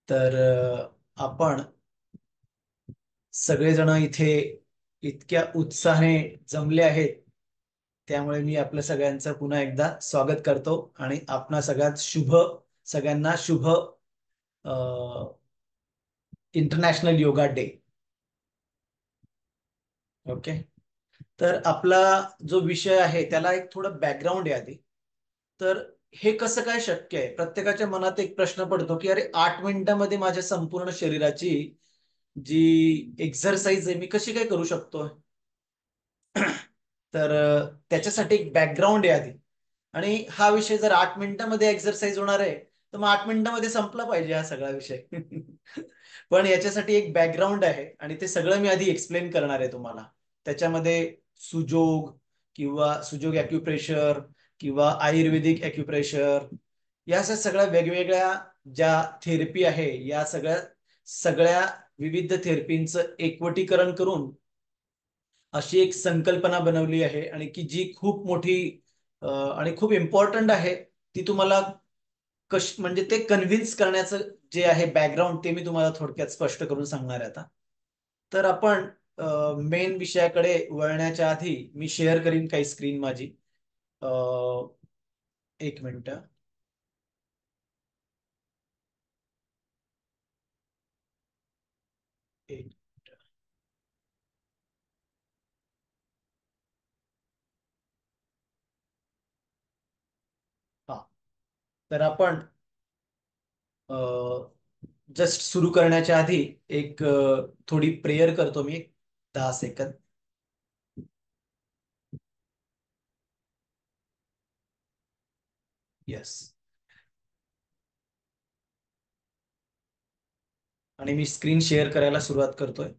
तर आपण सगळेजण इथे इतक्या उत्साहाने जमले आहेत, त्यामुळे मी आपल्या सगळ्यांचं पुन्हा एकदा स्वागत करतो आणि आपणा सगळ्यांना शुभ इंटरनॅशनल योगा डे. ओके. तर आपला जो विषय आहे त्याला एक थोडं बॅकग्राऊंड आहे आधी. तर हे कसं काय शक्य आहे? प्रत्येकाच्या मनात एक प्रश्न पडतो की अरे 8 मिनिटांमध्ये माझ्या संपूर्ण शरीराची जी एक्सरसाइज आहे मी कशी काय करू शकतो? तर त्याच्यासाठी एक बॅकग्राऊंड आहे आधी. आणि हा विषय जर 8 मिनिटांमध्ये एक्सरसाइज होणार आहे तर मग 8 मिनिटांमध्ये संपला पाहिजे हा सगळा विषय. पण याच्यासाठी एक बॅकग्राऊंड आहे आणि ते सगळं मी आधी एक्सप्लेन करणार आहे तुम्हाला. त्याच्यामध्ये सुजोग किंवा सुजोग ॲक्युप्रेशर किंवा आयुर्वेदिक ॲक्युप्रेशर या अशा सगळ्या वेगवेगळ्या ज्या थेरपी आहे या सगळ्या सगळ्या विविध थेरपींचं एकवटीकरण करून अशी एक संकल्पना बनवली आहे आणि की जी खूप मोठी आणि खूप इम्पॉर्टंट आहे. ती तुम्हाला म्हणजे ते कन्व्हिन्स करण्याचं जे आहे बॅकग्राऊंड ते मी तुम्हाला थोडक्यात स्पष्ट करून सांगणार आहे आता. तर आपण मेन विषयाकडे वळण्याच्या आधी मी शेअर करीन काही स्क्रीन माझी. अ, एक मिनिट. एक हा. तर आपण जस्ट सुरू करण्याच्या आधी एक थोडी प्रेयर करतो मी, 10 सेकंद. येस. आणि मी स्क्रीन शेअर करायला सुरुवात करतोय.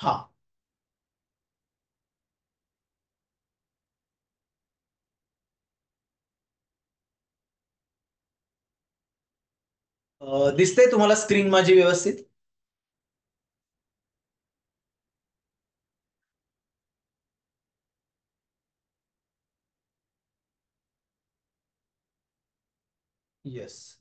हा. दिसतंय तुम्हाला स्क्रीन माझी व्यवस्थित? येस.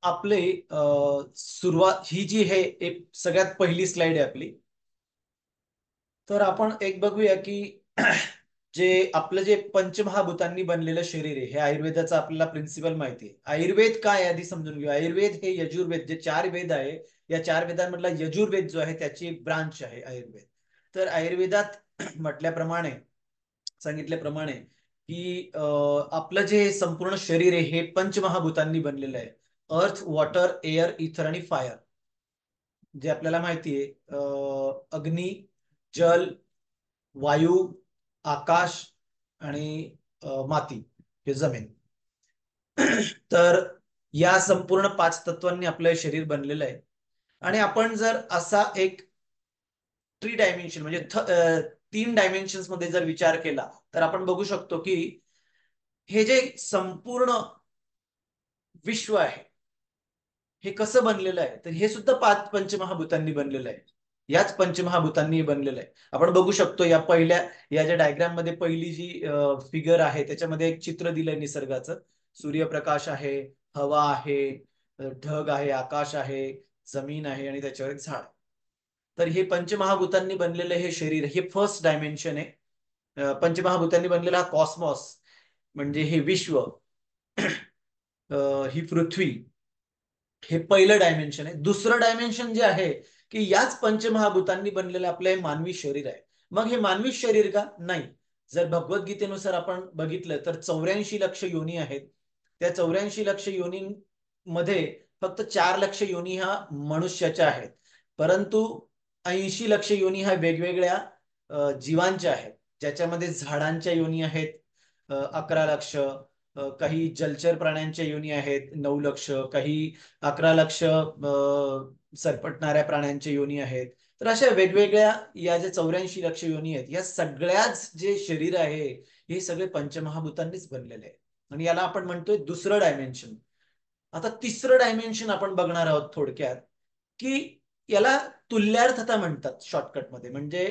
आपले सुरुवात ही जी आहे एक सगळ्यात पहिली स्लाइड आहे आपली. तर आपण एक बघूया की जे आपलं जे पंचमहाभूतांनी बनलेलं शरीर आहे हे आयुर्वेदाचं आपल्याला प्रिन्सिपल माहिती आहे. आयुर्वेद काय आहे आधी समजून घेऊ. आयुर्वेद हे यजुर्वेद जे 4 वेद आहे या 4 वेदांमधला यजुर्वेद जो आहे त्याची एक ब्रांच आहे आयुर्वेद. तर आयुर्वेदात म्हटल्याप्रमाणे सांगितल्याप्रमाणे की आपलं जे संपूर्ण शरीर आहे हे पंचमहाभूतांनी बनलेलं आहे. अर्थ, वॉटर, एअर, इथर आणि फायर. जे आपल्याला माहिती आहे अग्नी, जल, वायू, आकाश आणि माती हे जमीन. तर या संपूर्ण 5 तत्वांनी आपलं शरीर बनलेलं आहे. आणि आपण जर असा एक 3 डायमेन्शन म्हणजे 3 डायमेन्शन्स मध्ये जर विचार केला तर आपण बघू शकतो की हे जे संपूर्ण विश्व आहे हे कसं बनलेलं आहे. तर हे सुद्धा 5 पंचमहाभूतांनी बनलेलं आहे. याच पंचमहाभूतांनी बनलेलं आहे. आपण बघू शकतो या ज्या डायग्राम मध्ये पहिली जी फिगर आहे त्याच्यामध्ये एक चित्र दिलंय निसर्गाचं. सूर्यप्रकाश आहे, हवा आहे, ढग आहे, आकाश आहे, जमीन आहे आणि त्याच्यावर एक झाड. तर हे पंचमहाभूतांनी बनलेलं हे शरीर हे फर्स्ट डायमेन्शन आहे. पंचमहाभूतांनी बनलेला हा कॉस्मॉस म्हणजे हे विश्व, ही पृथ्वी, हे पहिलं डायमेन्शन आहे. दुसरं डायमेन्शन जे आहे की याच पंचमहाभूतांनी बनलेलं आपलं हे मानवी शरीर आहे. मग हे मानवी शरीर का? नाही. जर भगवद्गीतेनुसार आपण बघितलं तर 84 लक्ष योनी आहेत. त्या 84 लक्ष योनीमध्ये फक्त 4 लक्ष योनी ह्या मनुष्याच्या आहेत. परंतु 80 लक्ष योनी ह्या वेगवेगळ्या जीवांच्या आहेत. ज्याच्यामध्ये झाडांच्या योनी आहेत 11 लक्ष, काही जलचर प्राण्यांच्या योनी आहेत 9 लक्ष, काही 11 लक्ष सरपटणाऱ्या प्राण्यांच्या योनी आहेत, तर अशा वेगवेगळ्या या ज्या 84 लक्ष योनी आहेत, या सगळ्याच जे शरीर आहे हे सगळे पंचमहाभूतांनीच बनलेले आहे. आणि याला आपण म्हणतोय दुसरं डायमेन्शन. आता तिसरं डायमेन्शन आपण बघणार आहोत थोडक्यात, की याला तुल्यार्थता म्हणतात शॉर्टकटमध्ये. म्हणजे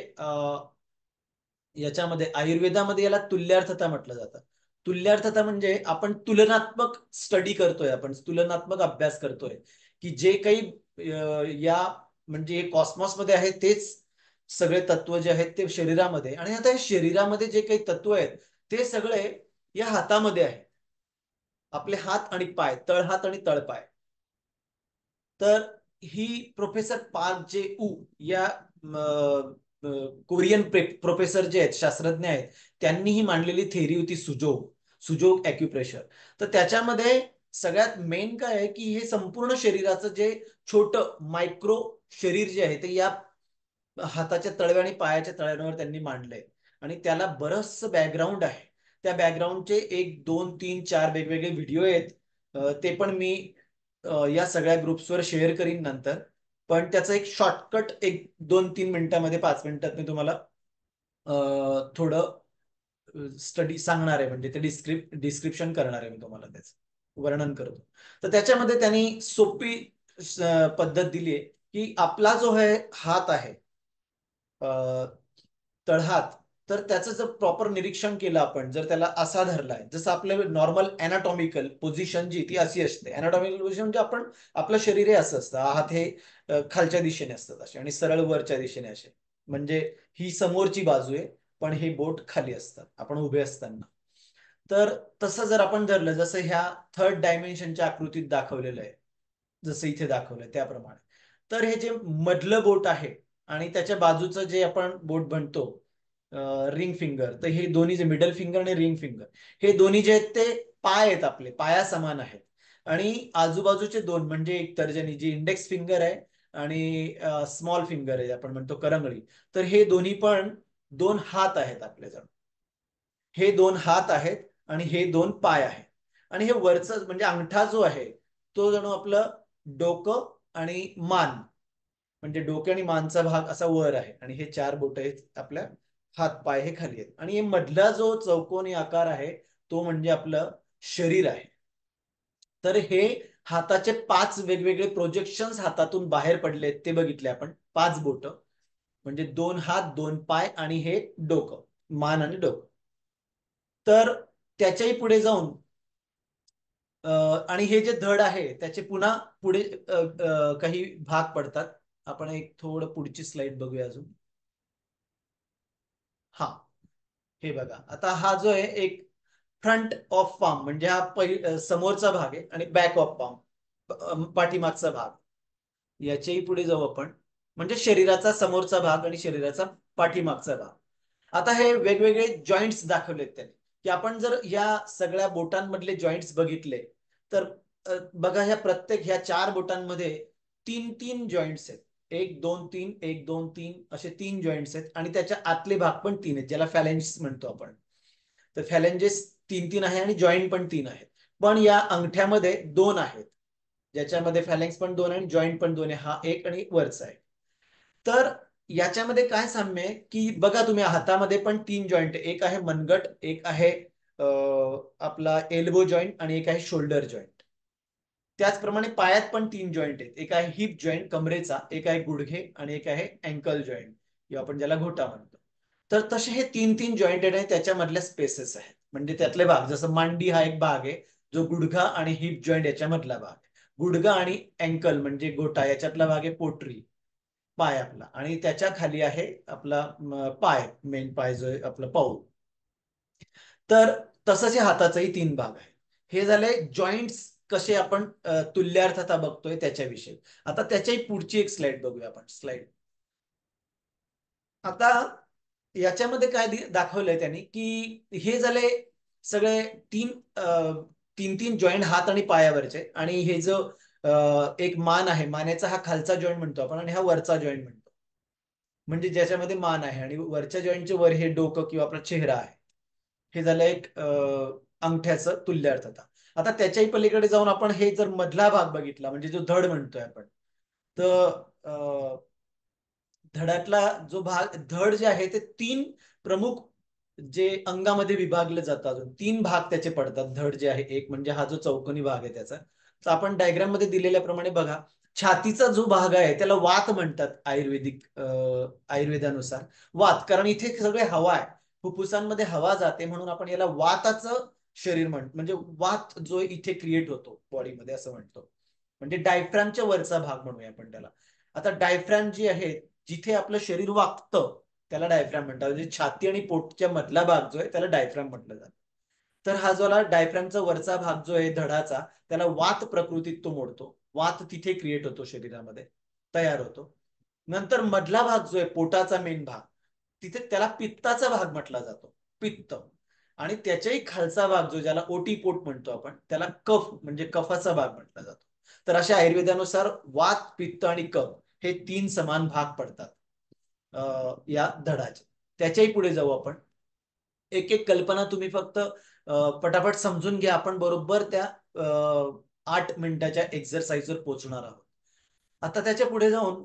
याच्यामध्ये आयुर्वेदामध्ये याला तुल्यार्थता म्हटलं जातं. तुल्यार्थता म्हणजे आपण तुलनात्मक स्टडी करतोय, आपण तुलनात्मक अभ्यास करतोय, की जे काही या म्हणजे कॉस्मॉसमध्ये आहे तेच सगळे तत्व जे आहेत ते शरीरामध्ये, आणि आता या शरीरामध्ये जे काही तत्व आहेत ते सगळे या हातामध्ये आहे. आपले हात आणि पाय, तळहात आणि तळपाय. तर ही प्रोफेसर पार्क जे ऊ या कोरियन प्रोफेसर जे आहेत, शास्त्रज्ञ आहेत, त्यांनी ही मांडलेली थेअरी होती सुजोग, सुजोग ॲक्युप्रेशर. तर त्याच्यामध्ये सगळ्यात मेन काय आहे, की हे संपूर्ण शरीराचं जे छोटं मायक्रो शरीर जे आहे ते या हाताच्या तळव्या आणि पायाच्या तळव्यांवर त्यांनी मांडलंय. आणि त्याला बरंचसं बॅकग्राऊंड आहे. त्या बॅकग्राऊंडचे 1 2 3 4 वेगवेगळे व्हिडिओ आहेत. ते पण मी या सगळ्या ग्रुप्सवर शेअर करीन नंतर. पण त्याचं एक शॉर्टकट 1 2 3 मिनिटामध्ये, 5 मिनिटात मी तुम्हाला थोडं स्टडी सांगणार आहे. म्हणजे ते डिस्क्रिप्शन करणार आहे मी तुम्हाला, त्याचं वर्णन करतो. तर त्याच्यामध्ये त्यांनी सोपी पद्धत दिली आहे, की आपला जो आहे हात आहे, तळहात, तर त्याचं जर प्रॉपर निरीक्षण केलं आपण, जर त्याला असा धरलाय, जसं आपलं नॉर्मल अॅनाटॉमिकल पोझिशन जी ती अशी असते. अॅनाटॉमिकल पोझिशन म्हणजे आपण आपलं शरीर हे असं असतं, हात हे खालच्या दिशेने असतात असे, आणि सरळ वरच्या दिशेने असे. म्हणजे ही समोरची बाजू आहे, पण हे बोट खाली असतात आपण उभे असताना. तर तसं जर आपण धरलं, जसं ह्या थर्ड डायमेन्शनच्या आकृतीत दाखवलेलं आहे, जसं इथे दाखवलंय त्याप्रमाणे, तर हे जे मधलं बोट आहे आणि त्याच्या बाजूचं जे आपण बोट म्हणतो रिंग फिंगर, तर हे दोन्ही जे मिडल फिंगर आणि रिंग फिंगर, हे दोन्ही जे आहेत ते पाय आहेत, आपले पाया समान आहेत. आणि आजूबाजूचे दोन म्हणजे एक तर्जनी जी इंडेक्स फिंगर आहे आणि स्मॉल फिंगर आहे, आपण म्हणतो करंगळी, तर हे दोन्ही पण 2 हात आहेत आपल्याजवळ. हे 2 हात आहेत आणि हे 2 पाय आहेत. आणि हे वरचं म्हणजे अंगठा जो आहे तो जणू आपलं डोकं आणि मान, म्हणजे डोके आणि मानचा भाग असा वर आहे, आणि हे 4 बोट आहेत आपल्या हात पाय हे खाली आहेत. आणि हे मधला जो चौकोनी आकार आहे तो म्हणजे आपलं शरीर आहे. तर हे हाताचे 5 वेगवेगळे प्रोजेक्शन्स हातातून बाहेर पडले ते बघितले आपण. 5 बोट म्हणजे 2 हात 2 पाय आणि हे डोकं, मान आणि डोकं. तर त्याच्याही पुढे जाऊन आणि हे जे धड आहे त्याचे पुन्हा पुढे काही भाग पडतात. आपण एक थोडं पुढची स्लाइड बघूया अजून. हा, हे बघा, आता हा जो आहे एक फ्रंट ऑफ पाम, म्हणजे हा समोरचा भाग आहे, आणि बॅक ऑफ पाम पाठीमागचा भाग. याच्याही पुढे जाऊ आपण, म्हणजे शरीराचा समोरचा भाग आणि शरीराचा पाठीमागचा भाग. आता हे वेगवेगळे जॉईंट्स दाखवलेत त्यांनी, की आपण जर या सगळ्या बोटांमधले जॉईंट्स बघितले तर बघा, ह्या 4 बोटांमध्ये 3 3 जॉईंट्स आहेत. 1 2 3 1 2 3 असे 3 जॉईंट्स आहेत, आणि त्याच्या आतले भाग पण 3 आहेत, ज्याला फॅलेंजेस म्हणतो आपण. तर फॅलेंजेस 3 3 आहे आणि जॉईंट पण 3 आहेत. पण या अंगठ्यामध्ये 2 आहेत, ज्याच्यामध्ये फॅलेंक्स पण 2 आहे आणि जॉईंट पण 2 आहे. हा एक आणि वरचा आहे. तर याच्यामध्ये काय साम्य आहे, की बघा तुम्ही हातामध्ये पण 3 जॉईंट आहे. एक आहे मनगट, एक आहे आपला एल्बो जॉईंट, आणि एक आहे शोल्डर जॉईंट. त्याचप्रमाणे पायात पण 3 जॉईंट आहेत. एक आहे हिप जॉईंट कमरेचा, एक आहे गुडघे, आणि एक आहे अँकल जॉईंट, किंवा आपण ज्याला घोटा म्हणतो. तर तसे हे 3 3 जॉईंट आहेत, आणि त्याच्यामधल्या स्पेसेस आहेत, म्हणजे त्यातले भाग, जसं मांडी हा एक भाग आहे जो गुडघा आणि हिप जॉईंट याच्यामधला भाग आहे. गुडघा आणि अँकल म्हणजे घोटा याच्यातला भाग आहे पोटरी, पाय आपला, आणि त्याच्या खाली आहे आपला पाय, मेन पाय जो आहे आपला पाऊल. तर तसंच या हाताचाही 3 भाग आहे. हे झाले जॉईंट्स कसे आपण तुल्यार्थता बघतोय त्याच्याविषयी. आता त्याच्याही पुढची एक स्लाइड बघूया आपण. स्लाइड, आता याच्यामध्ये काय दाखवलंय त्यांनी, की हे झाले सगळे तीन तीन तीन जॉईंट हात आणि पायावरचे. आणि हे जो एक मान आहे, मानेचा हा खालचा जॉईंट म्हणतो आपण, आणि हा वरचा जॉईंट म्हणतो, म्हणजे ज्याच्यामध्ये मान आहे, आणि वरच्या जॉईंटच्या वर हे डोकं किंवा आपला चेहरा आहे. हे झालं एक अंगठ्याचं तुल्यार्थता. आता त्याच्याही पलीकडे जाऊन आपण हे जर मधला भाग बघितला, म्हणजे जो धड म्हणतोय आपण, तर धडातला जो भाग, धड जे आहे ते तीन प्रमुख जे अंगामध्ये विभागले जातात, अजून तीन भाग त्याचे पडतात. धड जे आहे एक म्हणजे हा जो चौकोनी भाग आहे त्याचा, तर आपण डायग्राम मध्ये दिलेल्याप्रमाणे बघा, छातीचा जो भाग आहे त्याला वात म्हणतात आयुर्वेदानुसार. वात, कारण इथे सगळे हवा आहे, फुफ्फुसांमध्ये हवा जाते, म्हणून आपण याला वाताचं शरीर म्हणजे वात जो इथे क्रिएट होतो बॉडीमध्ये असं म्हणतो. म्हणजे डायफ्रॅमच्या वरचा भाग म्हणूया आपण त्याला. आता डायफ्रॅम जी आहे, जिथे आपलं शरीर वाकतं त्याला डायफ्रॅम म्हणतात. म्हणजे छाती आणि पोटच्या मधला भाग जो आहे त्याला डायफ्रॅम म्हटलं जातं. तर हा जो डायफ्रॅमचा वरचा भाग जो आहे धडाचा, त्याला वात प्रकृतीत तो मोडतो. वात तिथे क्रिएट होतो, शरीरामध्ये तयार होतो. नंतर मधला भाग जो आहे पोटाचा मेन भाग, तिथे त्याला पित्ताचा भाग म्हटला जातो, पित्त. आणि त्याच्याही खालचा भाग जो, ज्याला ओटीपोट म्हणतो आपण, त्याला कफ म्हणजे कफाचा भाग म्हटला जातो. तर अशा आयुर्वेदानुसार वात, पित्त आणि कफ हे तीन समान भाग पडतात या धडाचे. त्याच्याही पुढे जाऊ आपण. एक एक कल्पना तुम्ही फक्त पटापट समजून घ्या. आपण बरोबर त्या 8 मिनिटाच्या एक्झरसाइजवर पोहोचणार आहोत. आता त्याच्या पुढे जाऊन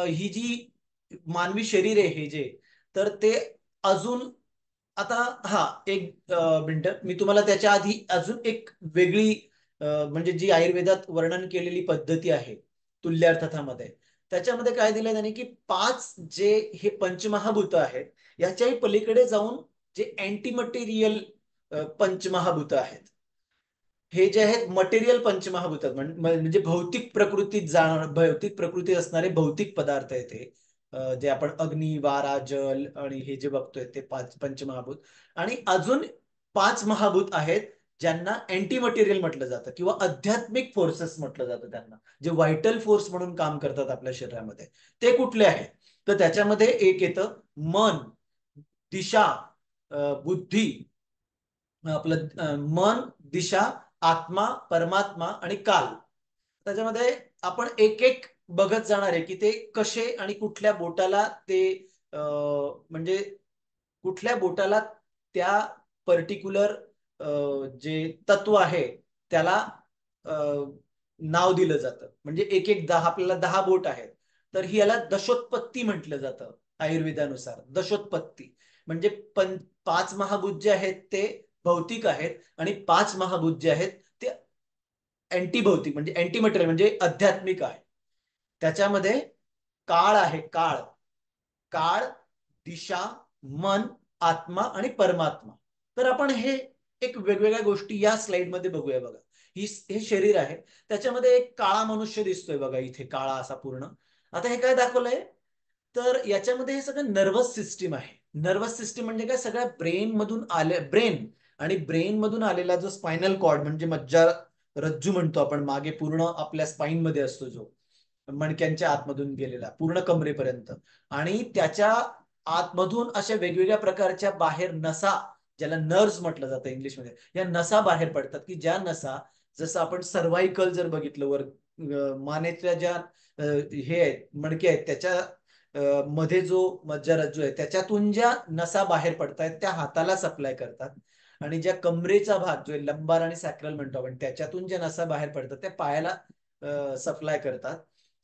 ही जी मानवी शरीर आहे हे जे, तर ते अजून, आता हा एक मिनिट, मी तुम्हाला त्याच्या आधी अजून एक वेगळी म्हणजे जी आयुर्वेदात वर्णन केलेली पद्धती आहे तुल्यार्थामध्ये, त्याच्यामध्ये काय दिलंय त्याने की 5 जे हे पंचमहाभूत आहेत, याच्याही पलीकडे जाऊन जे अँटी मटेरियल पंचमहाभूत आहेत, हे जे आहेत मटेरियल पंचमहाभूत म्हणजे भौतिक प्रकृतीत जाणार, भौतिक प्रकृतीत असणारे भौतिक पदार्थ आहेत ते, जे आपण अग्नी, वारा, जल आणि हे जे बघतोय ते 5 पंचमहाभूत. आणि अजून 5 महाभूत आहेत ज्यांना अँटी मटेरियल म्हटलं जातं किंवा आध्यात्मिक फोर्सेस म्हटलं जातं त्यांना, जे व्हायटल फोर्स म्हणून काम करतात आपल्या शरीरामध्ये. ते कुठले आहेत? तर त्याच्यामध्ये एक येतं मन, दिशा, बुद्धी, आपलं मन, दिशा, आत्मा, परमात्मा आणि काल. त्याच्यामध्ये आपण एक एक बघत जाणार आहे की ते कसे आणि कुठल्या बोटाला ते म्हणजे कुठल्या बोटाला त्या पर्टिक्युलर जे तत्व आहे त्याला नाव दिलं जातं. म्हणजे एक एक 10, आपल्याला 10 बोट आहेत, तर ही याला दशोत्पत्ती म्हटलं जातं आयुर्वेदानुसार. दशोत्पत्ती म्हणजे 5 महाभूत जे आहेत ते भौतिक आहेत आणि 5 महाभूत जे आहेत ते अँटी भौतिक म्हणजे अँटी मटेरियल म्हणजे आध्यात्मिक आहे. त्याच्यामध्ये काळ आहे, काळ, काळ, दिशा, मन, आत्मा आणि परमात्मा. तर आपण हे एक वेगवेगळ्या गोष्टी या स्लाइडमध्ये बघूया. बघा, हे शरीर आहे, त्याच्यामध्ये एक काळा मनुष्य दिसतोय बघा इथे, काळा असा पूर्ण. आता हे काय दाखवलंय, तर याच्यामध्ये हे सगळं नर्वस सिस्टीम आहे. नर्वस सिस्टीम म्हणजे काय, सगळ्या ब्रेन मधून आले, ब्रेन आणि ब्रेन मधून आलेला जो स्पायनल कॉर्ड म्हणजे मज्जा रज्जू म्हणतो आपण, मागे पूर्ण आपल्या स्पाइन मध्ये असतो, जो मणक्यांच्या आतमधून गेलेला पूर्ण कमरेपर्यंत. आणि त्याच्या आतमधून अशा वेगवेगळ्या प्रकारच्या बाहेर नसा, ज्याला नर्व्स म्हटलं जातं इंग्लिशमध्ये, या नसा बाहेर पडतात, की ज्या नसा, जसं आपण सर्व्हायकल जर बघितलं वर, मानेतल्या ज्या हे आहेत, मणके आहेत, त्याच्या मध्ये जो मज्जारज्जू आहे त्याच्यातून ज्या नसा बाहेर पडतायत त्या हाताला सप्लाय करतात. आणि ज्या कमरेचा भाग जो आहे, लंबार आणि सॅक्रल म्हणतो आपण, त्याच्यातून ज्या नसा बाहेर पडतात त्या पायाला सप्लाय करतात.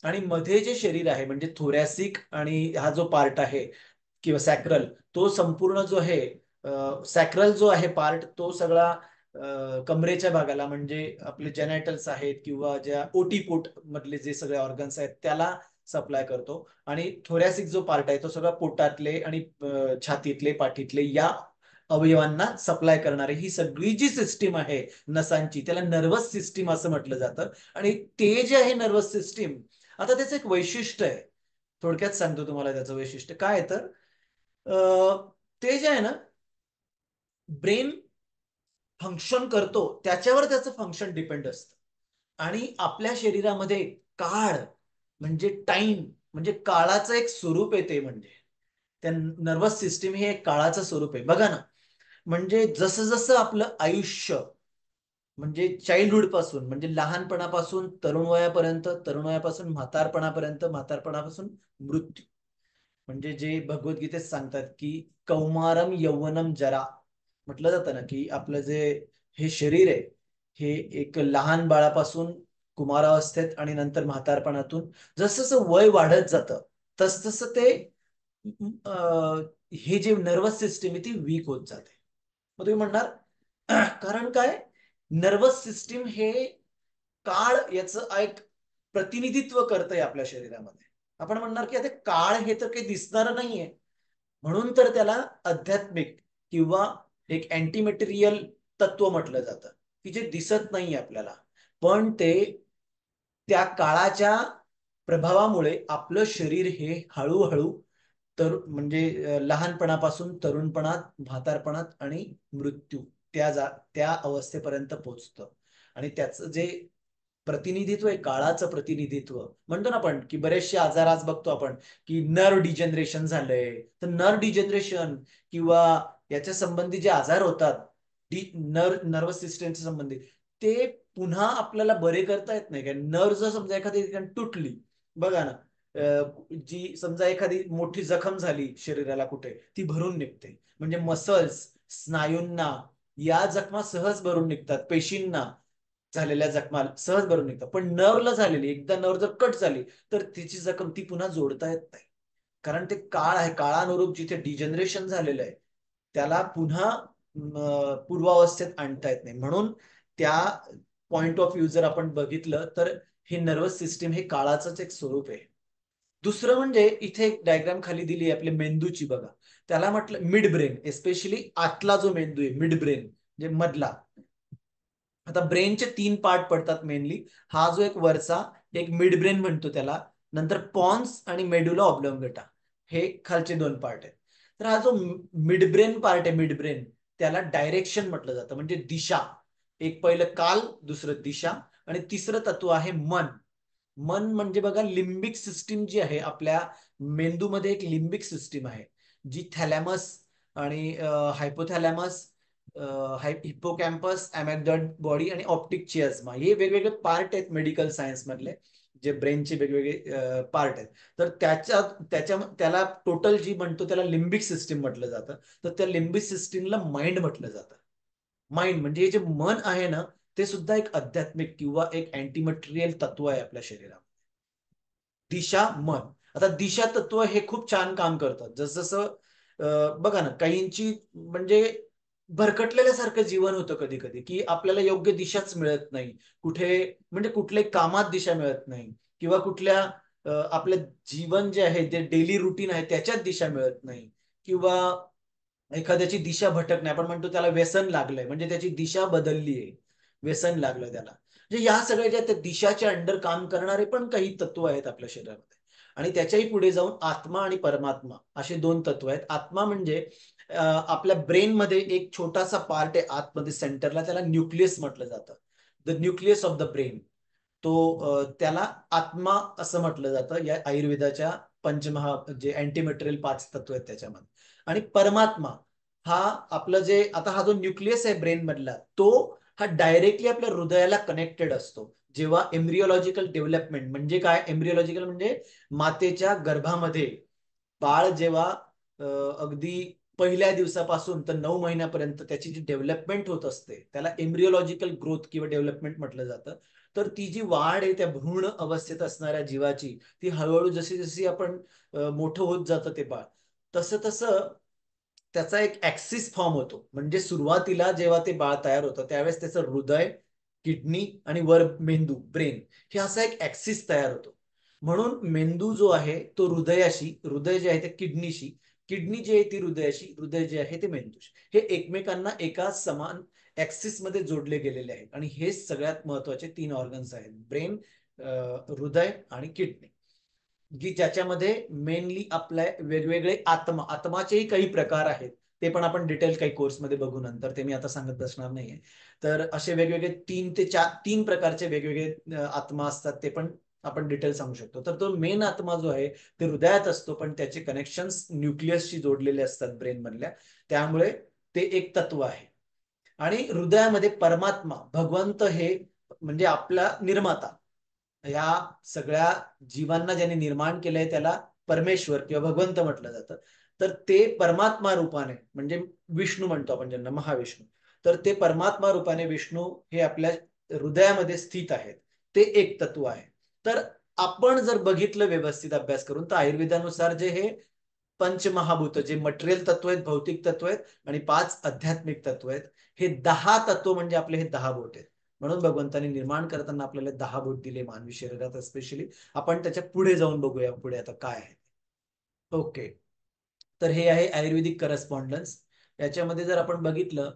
आणि मध्ये जे शरीर आहे म्हणजे थोरॅसिक आणि हा जो पार्ट आहे किंवा सॅक्रल, तो संपूर्ण जो आहे, सॅक्रल जो आहे पार्ट, तो सगळा कमरेच्या भागाला म्हणजे आपले जेनायटल्स आहेत किंवा ज्या ओटीपोट मधले जे सगळे ऑर्गन्स आहेत त्याला सप्लाय करतो. आणि थोरॅसिक जो पार्ट आहे तो सगळा पोटातले आणि छातीतले, पाठीतले या अवयवांना सप्लाय करणारी ही सगळी जी सिस्टीम आहे नसांची, त्याला नर्वस सिस्टीम असं म्हटलं जातं. आणि ते जे आहे नर्वस सिस्टीम, आता त्याचं एक वैशिष्ट्य आहे, थोडक्यात सांगतो तुम्हाला त्याचं वैशिष्ट्य काय आहे. तर ते जे आहे ना, ब्रेन फंक्शन करतो त्याच्यावर त्याचं फंक्शन डिपेंड असतं. आणि आपल्या शरीरामध्ये काळ म्हणजे टाइम, म्हणजे काळाचं एक स्वरूप आहे, ते म्हणजे त्या नर्वस सिस्टीम हे एक काळाचं स्वरूप आहे. बघा ना, म्हणजे जसं जसं आपलं आयुष्य, म्हणजे चाइल्डहुड पासून म्हणजे लहानपणापासून तरुण वयापर्यंत, तरुण वयापासून म्हातारपणापर्यंत, म्हातारपणापासून मृत्यू, म्हणजे जे भगवद्गीतेत सांगतात की कौमारम यौवनम जरा, म्हटलं जातं ना की आपलं जे हे शरीर आहे, हे एक लहान बाळापासून कुमारावस्थेत आणि नंतर म्हातारपणातून जसं जसं वय वाढत जातं तसतसं ते हे जे नर्वस सिस्टीम आहे ती वीक होत जाते. मग तुम्ही म्हणणार कारण काय? नर्वस सिस्टीम हे काळ याचं एक प्रतिनिधित्व करतंय आपल्या शरीरामध्ये. आपण म्हणणार की आता काळ हे तर काही दिसणार नाहीये, म्हणून तर त्याला आध्यात्मिक किंवा एक अँटी मटेरियल तत्व म्हटलं जातं, की जे दिसत नाही आपल्याला, पण ते त्या काळाच्या प्रभावामुळे आपलं शरीर हे हळूहळू तर म्हणजे लहानपणापासून तरुणपणात, म्हातारपणात आणि मृत्यू त्या अवस्थेपर्यंत पोहोचतं. आणि त्याचं जे प्रतिनिधित्व आहे, काळाचं प्रतिनिधित्व म्हणतो ना आपण, की बरेचसे आजार आज बघतो आपण, की नर्व डिजनरेशन झालंय. तर नर्व डिजनरेशन किंवा याच्या संबंधी जे आजार होतात, नर्वस सिस्टमच्या संबंधित, ते पुन्हा आपल्याला बरे करता येत नाही. कारण नर्व जर समजा एखादी ठिकाणी तुटली, बघा ना, जी समजा एखादी मोठी जखम झाली शरीराला कुठे, ती भरून निघते. म्हणजे मसल्स, स्नायूंना या जखमा सहज भरून निघतात, पेशींना झालेल्या जखमा सहज भरून निघतात. पण नर्वला झालेली, एकदा नर्व जर कट झाली तर तिची जखम ती पुन्हा जोडता येत नाही. कारण ते काळ आहे, काळानुरूप जिथे डिजनरेशन झालेलं आहे त्याला पुन्हा पूर्वावस्थेत आणता येत नाही. म्हणून त्या पॉइंट ऑफ व्ह्यू जर आपण बघितलं तर हे नर्वस सिस्टीम हे काळाचंच एक स्वरूप आहे. दुसरं म्हणजे इथे एक डायग्राम खाली दिली आहे आपल्या मेंदूची, बघा. त्याला म्हटलं मिड ब्रेन, एस्पेशली आतला जो मेंदू आहे मिड ब्रेन म्हणजे मधला. आता ब्रेनचे 3 पार्ट पडतात मेनली. हा जो एक वरचा एक मिड ब्रेन म्हणतो त्याला, नंतर पॉन्स आणि मेडुला ऑब्लोंगेटा हे खालचे 2 पार्ट आहेत. तर हा जो मिड ब्रेन पार्ट आहे, मिड ब्रेन, त्याला डायरेक्शन म्हटलं जातं, म्हणजे दिशा. एक पहिलं काल, दुसरं दिशा, आणि तिसरं तत्व आहे मन. मन म्हणजे बघा, लिम्बिक सिस्टीम जी आहे आपल्या मेंदूमध्ये, एक लिम्बिक सिस्टीम आहे जी थॅलॅमस आणि हायपोथॅलॅमस, हिप्पोकॅम्पस, अॅमेग्डल बॉडी आणि ऑप्टिक चिअझमा हे वेगवेगळे पार्ट आहेत मेडिकल सायन्स मधले, जे ब्रेनचे वेगवेगळे पार्ट आहेत. तर त्याला टोटल जी म्हणतो त्याला लिम्बिक सिस्टीम म्हटलं जातं. तर त्या लिम्बिक सिस्टीमला माइंड म्हटलं जातं. माइंड म्हणजे हे जे मन आहे ना, ते सुद्धा एक आध्यात्मिक किंवा एक अँटी मटेरियल तत्व आहे आपल्या शरीरात. दिशा, मन. आता दिशा तत्व हे खूप छान काम करतात. जसं जसं बघा ना, काहींची म्हणजे भरकटलेल्यासारखं जीवन होतं कधी कधी, की आपल्याला योग्य दिशाच मिळत नाही कुठे, म्हणजे कुठल्याही कामात दिशा मिळत नाही, किंवा कुठल्या आपलं जीवन जे आहे जे डेली रुटीन आहे त्याच्यात दिशा मिळत नाही, किंवा एखाद्याची दिशा भटकणे, आपण म्हणतो त्याला व्यसन लागलंय, म्हणजे त्याची दिशा बदलली आहे, व्यसन लागलं त्याला. म्हणजे या सगळ्या ज्या त्या दिशाच्या अंडर काम करणारे पण काही तत्व आहेत आपल्या शरीरामध्ये. आणि त्याच्याही पुढे जाऊन आत्मा आणि परमात्मा असे 2 तत्व आहेत. आत्मा म्हणजे आपल्या ब्रेन मध्ये एक छोटासा पार्ट आहे आतमध्ये सेंटरला, त्याला न्यूक्लियस म्हटलं जातं. The nucleus of the brain. तो त्याला आत्मा असं म्हटलं जातं या आयुर्वेदाच्या पंचमहा जे अँटी मटेरियल 5 तत्व आहेत त्याच्यामध्ये. आणि परमात्मा हा आपलं जे आता हा जो न्यूक्लियस आहे ब्रेन मधला, तो हा डायरेक्टली आपल्या हृदयाला कनेक्टेड असतो. जेव्हा एम्ब्रिओलॉजिकल डेव्हलपमेंट, म्हणजे काय एम्ब्रिओलॉजिकल म्हणजे मातेच्या गर्भामध्ये बाळ जेव्हा अगदी पहिल्या दिवसापासून तर 9 महिन्यापर्यंत त्याची जी डेव्हलपमेंट होत असते त्याला एम्ब्रिओलॉजिकल ग्रोथ किंवा डेव्हलपमेंट म्हटलं जातं. तर ती जी वाढ आहे त्या भ्रूण अवस्थेत असणाऱ्या जीवाची, ती हळूहळू जशी जशी आपण मोठं होत जातं ते बाळ, तसं तसं त्याचा एक ऍक्सिस फॉर्म होतो. म्हणजे सुरुवातीला जेव्हा ते बाळ तयार होतं त्यावेळेस त्याचं हृदय, किडनी आणि वर मेंदू, ब्रेन, हे असा एक ऍक्सिस तयार होतो. म्हणून मेंदू जो आहे तो हृदयाशी, हृदय जे आहे ते किडनीशी, किडनी जी आहे ती हृदयाशी, हृदय जे आहे ते मेंदूशी, हे एकमेकांना एका समान ऍक्सिस मध्ये जोडले गेलेले आहेत. आणि हे सगळ्यात महत्वाचे 3 ऑर्गन्स आहेत, ब्रेन, हृदय आणि किडनी, की ज्याच्यामध्ये मेनली आपल्या वेगवेगळे आत्माचेही काही प्रकार आहेत. ते पण आपण डिटेल काही कोर्समध्ये बघू नंतर, ते मी आता सांगत बसणार नाहीये. तर असे वेगवेगळे 3 प्रकारचे वेगवेगळे आत्मा असतात, ते पण आपण डिटेल सांगू शकतो. तर तो मेन आत्मा जो आहे ते हृदयात असतो, पण त्याचे कनेक्शन्स न्यूक्लियसशी जोडलेले असतात ब्रेन मधल्या, त्यामुळे ते एक तत्व आहे. आणि हृदयामध्ये परमात्मा, भगवंत, हे म्हणजे आपला निर्माता, या सगळ्या जीवांना ज्याने निर्माण केलंय त्याला परमेश्वर किंवा भगवंत म्हटलं जातं. तर ते परमात्मा रूपाने, म्हणजे विष्णू म्हणतो आपण ज्यांना, महाविष्णू, तर ते परमात्मा रूपाने विष्णू हे आपल्या हृदयामध्ये स्थित आहेत. ते एक तत्व आहे. तर आपण जर बघितलं व्यवस्थित अभ्यास करून, तर आयुर्वेदानुसार जे हे पंचमहाभूत, जे मटेरियल तत्व आहेत, भौतिक तत्व आहेत, आणि 5 आध्यात्मिक तत्व आहेत, हे 10 तत्व म्हणजे आपले हे 10 बोट आहेत. म्हणून भगवंतांनी निर्माण करताना आपल्याला 10 बोट दिले मानवी शरीरात स्पेशली. आपण त्याच्या पुढे जाऊन बघूया पुढे आता काय आहे. ओके. तर हे आहे आयुर्वेदिक करस्पॉन्डन्स. याच्यामध्ये जर आपण बघितलं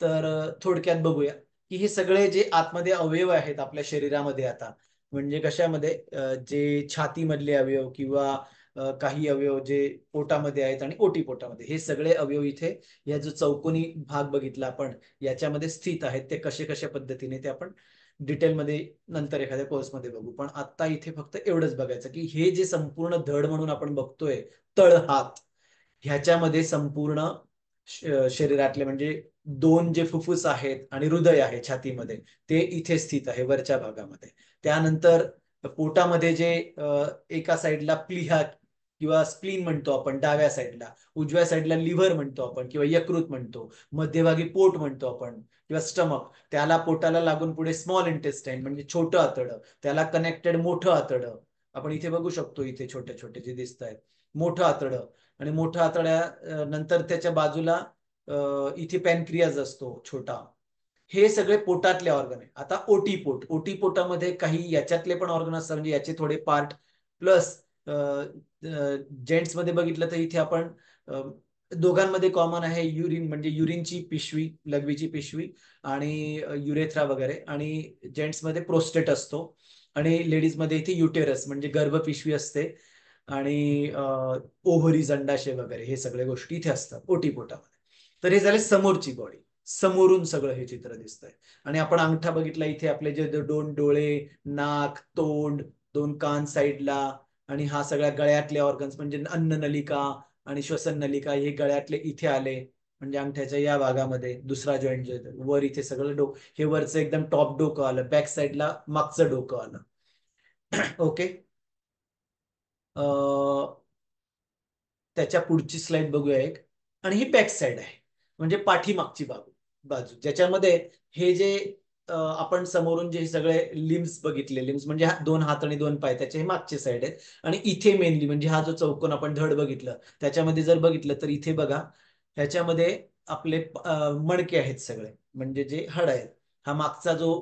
तर थोडक्यात बघूया की हे सगळे जे आतमध्ये अवयव आहेत आपल्या शरीरामध्ये आता, म्हणजे कशामध्ये जे छातीमधले अवयव किंवा काही अवयव जे पोटामध्ये आहेत आणि ओटीपोटामध्ये, हे सगळे अवयव इथे या जो चौकोनी भाग बघितला आपण याच्यामध्ये स्थित आहेत. ते कसे कशा पद्धतीने ते आपण डिटेलमध्ये नंतर एखाद्या कोर्समध्ये बघू. पण आता इथे फक्त एवढंच बघायचं की हे जे संपूर्ण धड म्हणून आपण बघतोय, तळहात, ह्याच्यामध्ये संपूर्ण शरीरातले म्हणजे 2 जे फुफ्फुस आहेत आणि हृदय आहे छातीमध्ये, ते इथे स्थित आहे वरच्या भागामध्ये. त्यानंतर पोटामध्ये जे एका साईडला प्लीहा किंवा स्प्लीन म्हणतो आपण डाव्या साईडला, उजव्या साईडला लिव्हर म्हणतो आपण किंवा यकृत म्हणतो, मध्यभागी पोट म्हणतो आपण किंवा स्टमक, त्याला पोटाला लागून पुढे स्मॉल इंटेस्टाईन म्हणजे छोटं आतडं, त्याला कनेक्टेड मोठं आतडं. आपण इथे बघू शकतो, इथे छोटे छोटे जे दिसत आहेत मोठं आतडं. आणि मोठ्या आतड्या नंतर त्याच्या बाजूला इथे पॅनक्रियाज असतो छोटा. हे सगळे पोटातले ऑर्गन आहे. आता ओटीपोट, ओटीपोटामध्ये काही याच्यातले पण ऑर्गन असतात, म्हणजे याचे थोडे पार्ट प्लस जेंट्स मध्ये बघितलं तर इथे आपण दोघांमध्ये कॉमन आहे युरिन, म्हणजे युरिनची पिशवी, लघवीची पिशवी आणि युरेथ्रा वगैरे, आणि जेंट्स मध्ये प्रोस्टेट असतो, आणि लेडीज मध्ये इथे युटेरस म्हणजे गर्भपिशवी असते, आणि ओव्हरीज, अंडाशय वगैरे हे सगळे गोष्टी इथे असतात ओटीपोटामध्ये. तर हे झाले समोरची बॉडी, समोरून सगळं हे चित्र दिसतंय. आणि आपण अंगठा बघितला, इथे आपले जे 2 डोळे, नाक, तोंड, 2 कान साईडला, आणि हा सगळ्या गळ्यातले ऑर्गन्स म्हणजे अन्न नलिका आणि श्वसन नलिका, हे गळ्यातले इथे आले, म्हणजे अंगठ्याच्या या भागामध्ये दुसरा जॉईंट जे वर इथे सगळं हे वरचं एकदम टॉप डोकं आलं, बॅक साईडला मागचं डोकं आलं. ओके. त्याच्या पुढची स्लाइड बघूया एक. आणि ही बॅक साइड आहे, म्हणजे पाठीमागची बाजू ज्याच्यामध्ये हे जे आपण समोरून जे सगळे लिम्स बघितले, लिम्स म्हणजे 2 हात आणि 2 पाय, त्याचे हे मागचे साइड आहेत. आणि इथे मेनली म्हणजे हा जो चौकोन आपण धड बघितलं, त्याच्यामध्ये जर बघितलं तर इथे बघा, ह्याच्यामध्ये आपले मणके आहेत सगळे, म्हणजे जे हाड आहेत. हा मागचा जो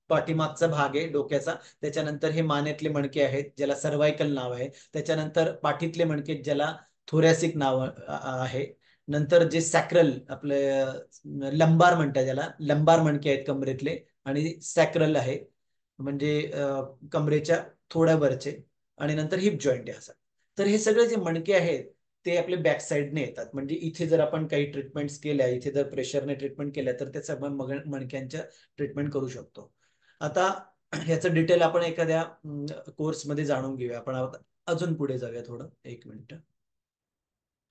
पाठीमागचा भाग आहे डोक्याचा. त्याच्यानंतर हे मानेतले मणके आहेत ज्याला सर्वायकल नाव आहे. त्याच्यानंतर पाठीतले मणके ज्याला थोरॅसिक नाव आहे. नंतर जे सॅक्रल आपले लंबार म्हणतात, ज्याला लंबार मणके आहेत कमरेतले, आणि सॅक्रल आहे म्हणजे कमरेच्या थोड्या वरचे, आणि नंतर हिप जॉईंट आहे असं. तर हे सगळे जे मणके आहेत ते आपले बॅक साईडने येतात. म्हणजे इथे जर आपण काही ट्रीटमेंट्स केल्या, इथे जर प्रेशरने ट्रीटमेंट केल्या, तर त्याचा आपण मणक्यांच्या ट्रीटमेंट करू शकतो. आता ह्याचं डिटेल आपण एखाद्या कोर्समध्ये जाणून घेऊया. आपण अजून पुढे जाऊया थोडं, 1 मिनिट.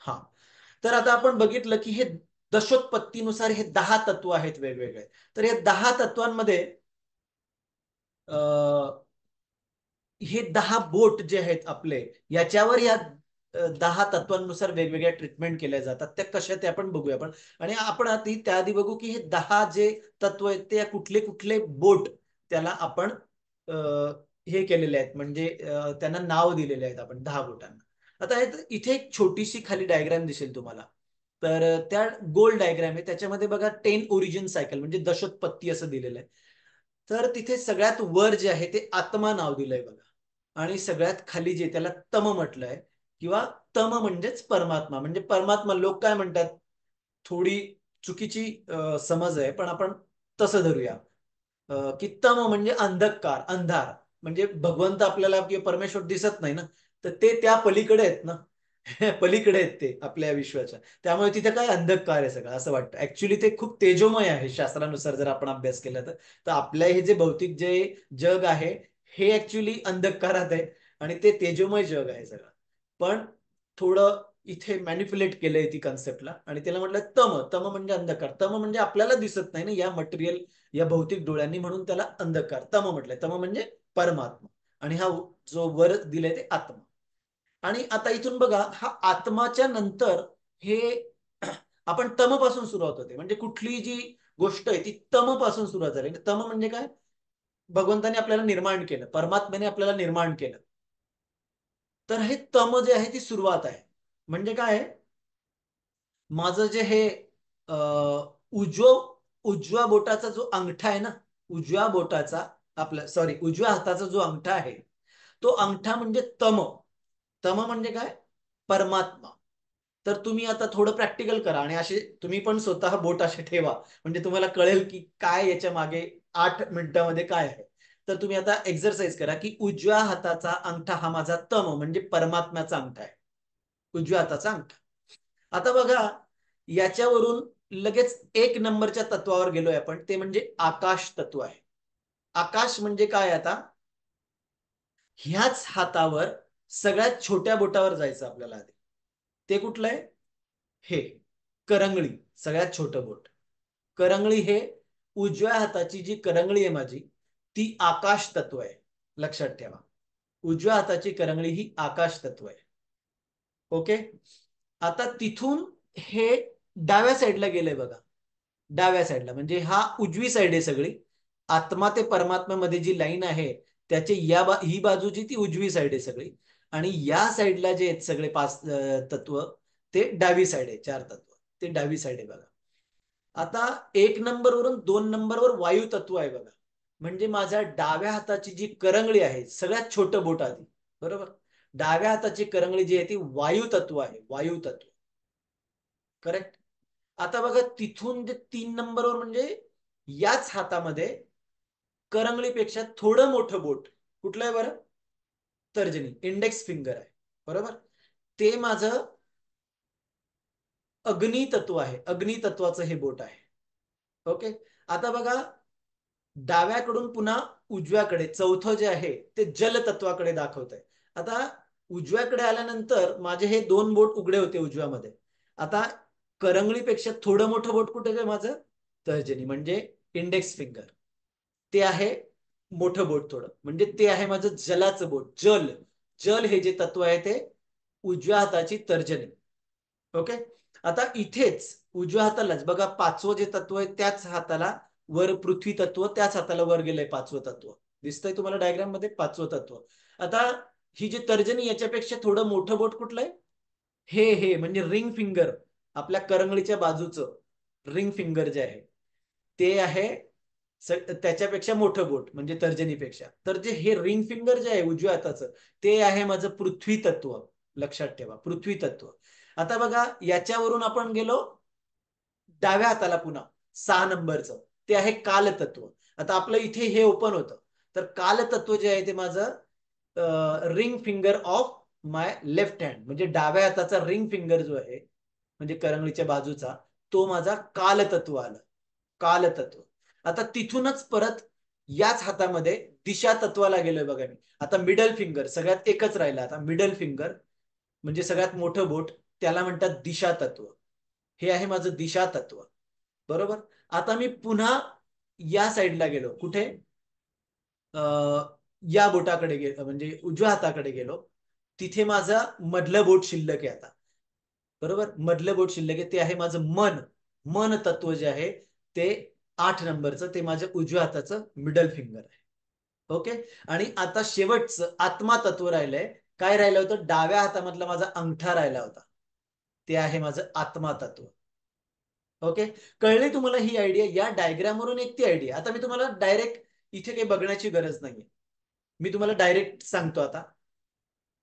हा. तर आता आपण बघितलं की हे दशोत्पत्तीनुसार हे 10 तत्व आहेत वेगवेगळे. तर हे 10 तत्वांमध्ये हे 10 बोट जे आहेत आपले, याच्यावर या 10 तत्वांनुसार वेगवेगळ्या ट्रीटमेंट केल्या जातात. त्या कशा ते आपण बघूया. आपण आणि आपण त्याआधी बघू की हे 10 जे तत्व आहेत ते कुठले कुठले बोट त्याला आपण हे केलेले आहेत, म्हणजे त्यांना नाव दिलेले आहेत आपण 10 बोटांना. आता इथे एक छोटीशी खाली डायग्राम दिसेल तुम्हाला. तर त्या गोल डायग्राम आहे, त्याच्यामध्ये बघा 10 ओरिजिन सायकल म्हणजे दशोत्पत्ती असं दिलेलं आहे. तर तिथे सगळ्यात वर जे आहे ते आत्मा नाव दिलंय बघा, आणि सगळ्यात खाली जे त्याला तम म्हटलंय, किंवा तम म्हणजेच परमात्मा. म्हणजे परमात्मा लोक काय म्हणतात, थोडी चुकीची समज आहे, पण आपण तसं धरूया की तम म्हणजे अंधकार, अंधार. म्हणजे भगवंत आपल्याला किंवा परमेश्वर दिसत नाही ना, तर ते त्या पलीकडे आहेत ना. पलीकडे आहेत ते आपल्या विश्वाच्या, त्यामुळे तिथे काय अंधकार आहे सगळं असं वाटतं. ऍक्च्युली ते खूप तेजोमय आहे शास्त्रानुसार जर आपण अभ्यास केला तर. तर आपल्या हे जे भौतिक जे जग आहे हे ऍक्च्युली अंधकारात आहे, आणि ते तेजोमय जग आहे सगळं. पण थोडं इथे मॅनिप्युलेट केलंय ती कन्सेप्टला, आणि त्याला म्हटलं तम. तम म्हणजे अंधकार, तम म्हणजे आपल्याला दिसत नाही ना या मटेरियल, या भौतिक डोळ्यांनी, म्हणून त्याला अंधकार तम म्हटलंय. तम म्हणजे परमात्मा, आणि हा जो वर दिलाय ते आत्मा. आणि आता इथून बघा, हा आत्माच्या नंतर हे आपण तम पासून सुरुवात होते. म्हणजे कुठली जी गोष्ट आहे ती तम पासून सुरुवात झाली. तम म्हणजे काय, भगवंताने आपल्याला निर्माण केलं, परमात्म्याने आपल्याला निर्माण केलं. तर हे तम जे आहे ती सुरुवात आहे. म्हणजे काय आहे, माझं जे हे उजव उजव्या बोटाचा जो अंगठा आहे ना, उजव्या बोटाचा, आपला सॉरी उजव्या हाताचा जो अंगठा आहे, तो अंगठा म्हणजे तम. तम म्हणजे काय, परमात्मा. तर तुम्ही आता थोडं प्रॅक्टिकल करा आणि असे तुम्ही पण स्वतः बोट असे ठेवा, म्हणजे तुम्हाला कळेल की काय याच्या मागे 8 मिनिटांमध्ये काय आहे. तर तुम्ही आता एक्सरसाइज करा की उजव्या हाताचा अंगठा हा माझा तम म्हणजे परमात्म्याचा अंगठा आहे, उजव्या हाताचा अंगठा. आता बघा, याच्यावरून लगेच 1 नंबरच्या तत्वावर गेलोय आपण, ते म्हणजे आकाश तत्व आहे. आकाश म्हणजे काय, आता ह्याच हातावर सगळ्यात छोट्या बोटावर जायचं आपल्याला आधी. ते कुठलं आहे, हे करंगळी, सगळ्यात छोटं बोट. करंगळी हे उजव्या हाताची जी करंगळी आहे माझी, ती आकाश तत्व आहे. लक्षात ठेवा, उजव्या हाताची करंगळी ही आकाश तत्व आहे. ओके. आता तिथून हे डाव्या साईडला गेलंय बघा, डाव्या साईडला म्हणजे हा उजवी साईड आहे सगळी. आत्मा ते परमात्म्यामध्ये जी लाईन आहे, त्याची ही बाजूची ती उजवी साईड आहे सगळी. आणि या साईडला जे आहेत सगळे 5 तत्व, ते डावी साईड आहे. 4 तत्व ते डावी साईड आहे बघा. आता 1 नंबरवरून 2 नंबरवर वायू तत्व आहे बघा. म्हणजे माझ्या डाव्या हाताची जी करंगळी आहे, सगळ्यात छोटं बोट आधी, बरोबर. डाव्या हाताची करंगळी जी आहे ती वायू तत्व आहे, वायू तत्व. करेक्ट. आता बघा, तिथून जे 3 नंबरवर म्हणजे याच हातामध्ये करंगळीपेक्षा थोडं मोठं बोट कुठलं आहे बरं, तर्जनी, इंडेक्स फिंगर आहे, बरोबर. ते माझं अग्नी तत्व आहे, अग्नी तत्वाचं हे बोट आहे. ओके. आता बघा, डाव्याकडून पुन्हा उजव्याकडे चौथं जे आहे ते जल तत्वाकडे दाखवत आहे. आता उजव्याकडे आल्यानंतर माझे हे 2 बोट उघडे होते उजव्यामध्ये. आता करंगळीपेक्षा थोडं मोठं बोट कुठे आहे माझं, तर्जनी म्हणजे इंडेक्स फिंगर. ते आहे मोठं बोट थोडं, म्हणजे ते आहे माझं जलाचं बोट. जल, जल हे जे तत्व आहे ते उजव्या हाताची तर्जनी. ओके. आता इथेच उजव्या हातालाच बघा, 5वं जे तत्व आहे त्याच हाताला वर पृथ्वी तत्व, त्याच हाताला वर गेलंय 5वं तत्व. दिसतंय तुम्हाला डायग्राम मध्ये 5वं तत्व. आता ही जी तर्जनी, याच्यापेक्षा थोडं मोठं बोट कुठलं आहे, हे म्हणजे रिंग फिंगर, आपल्या करंगळीच्या बाजूचं रिंग फिंगर जे आहे ते आहे त्याच्यापेक्षा मोठं बोट म्हणजे तर्जनीपेक्षा. तर जे हे रिंग फिंगर जे आहे उजव्या हाताचं, ते आहे माझं पृथ्वी तत्व. लक्षात ठेवा, पृथ्वी तत्व. आता बघा, याच्यावरून आपण गेलो डाव्या हाताला पुन्हा 6 नंबरचं, ते आहे कालतत्व. आता आपलं इथे हे ओपन होतं, तर कालतत्व जे आहे ते माझं ring finger of my left hand, म्हणजे डाव्या हाताचा रिंग फिंगर जो आहे म्हणजे करंगळीच्या बाजूचा, तो माझा कालतत्व आला, कालतत्व. आता तिथूनच परत याच हातामध्ये दिशा तत्वाला गेलोय बघा मी. आता मिडल फिंगर सगळ्यात एकच राहिला, आता मिडल फिंगर म्हणजे सगळ्यात मोठं बोट, त्याला म्हणतात दिशा तत्व. हे आहे माझं दिशा तत्व, बरोबर. आता मी पुन्हा या साईडला गेलो, कुठे, या बोटाकडे गेलो म्हणजे उजव्या हाताकडे गेलो. तिथे माझा मधलं बोट शिल्लक आहे आता, बरोबर. मधलं बोट शिल्लक आहे, ते आहे माझं मन. मन तत्व जे आहे ते 8 नंबरचं, ते माझ्या उजव्या हाताचं मिडल फिंगर आहे. ओके. आणि आता शेवटचं आत्मा तत्व राहिलंय. काय राहिलं होतं, डाव्या हातामधला माझा अंगठा राहिला होता, ते आहे माझं आत्मा तत्व. ओके. कळली तुम्हाला ही आयडिया, या डायग्राम वरून एक ती आयडिया. आता मी तुम्हाला डायरेक्ट इथे काही बघण्याची गरज नाहीये, मी तुम्हाला डायरेक्ट सांगतो आता.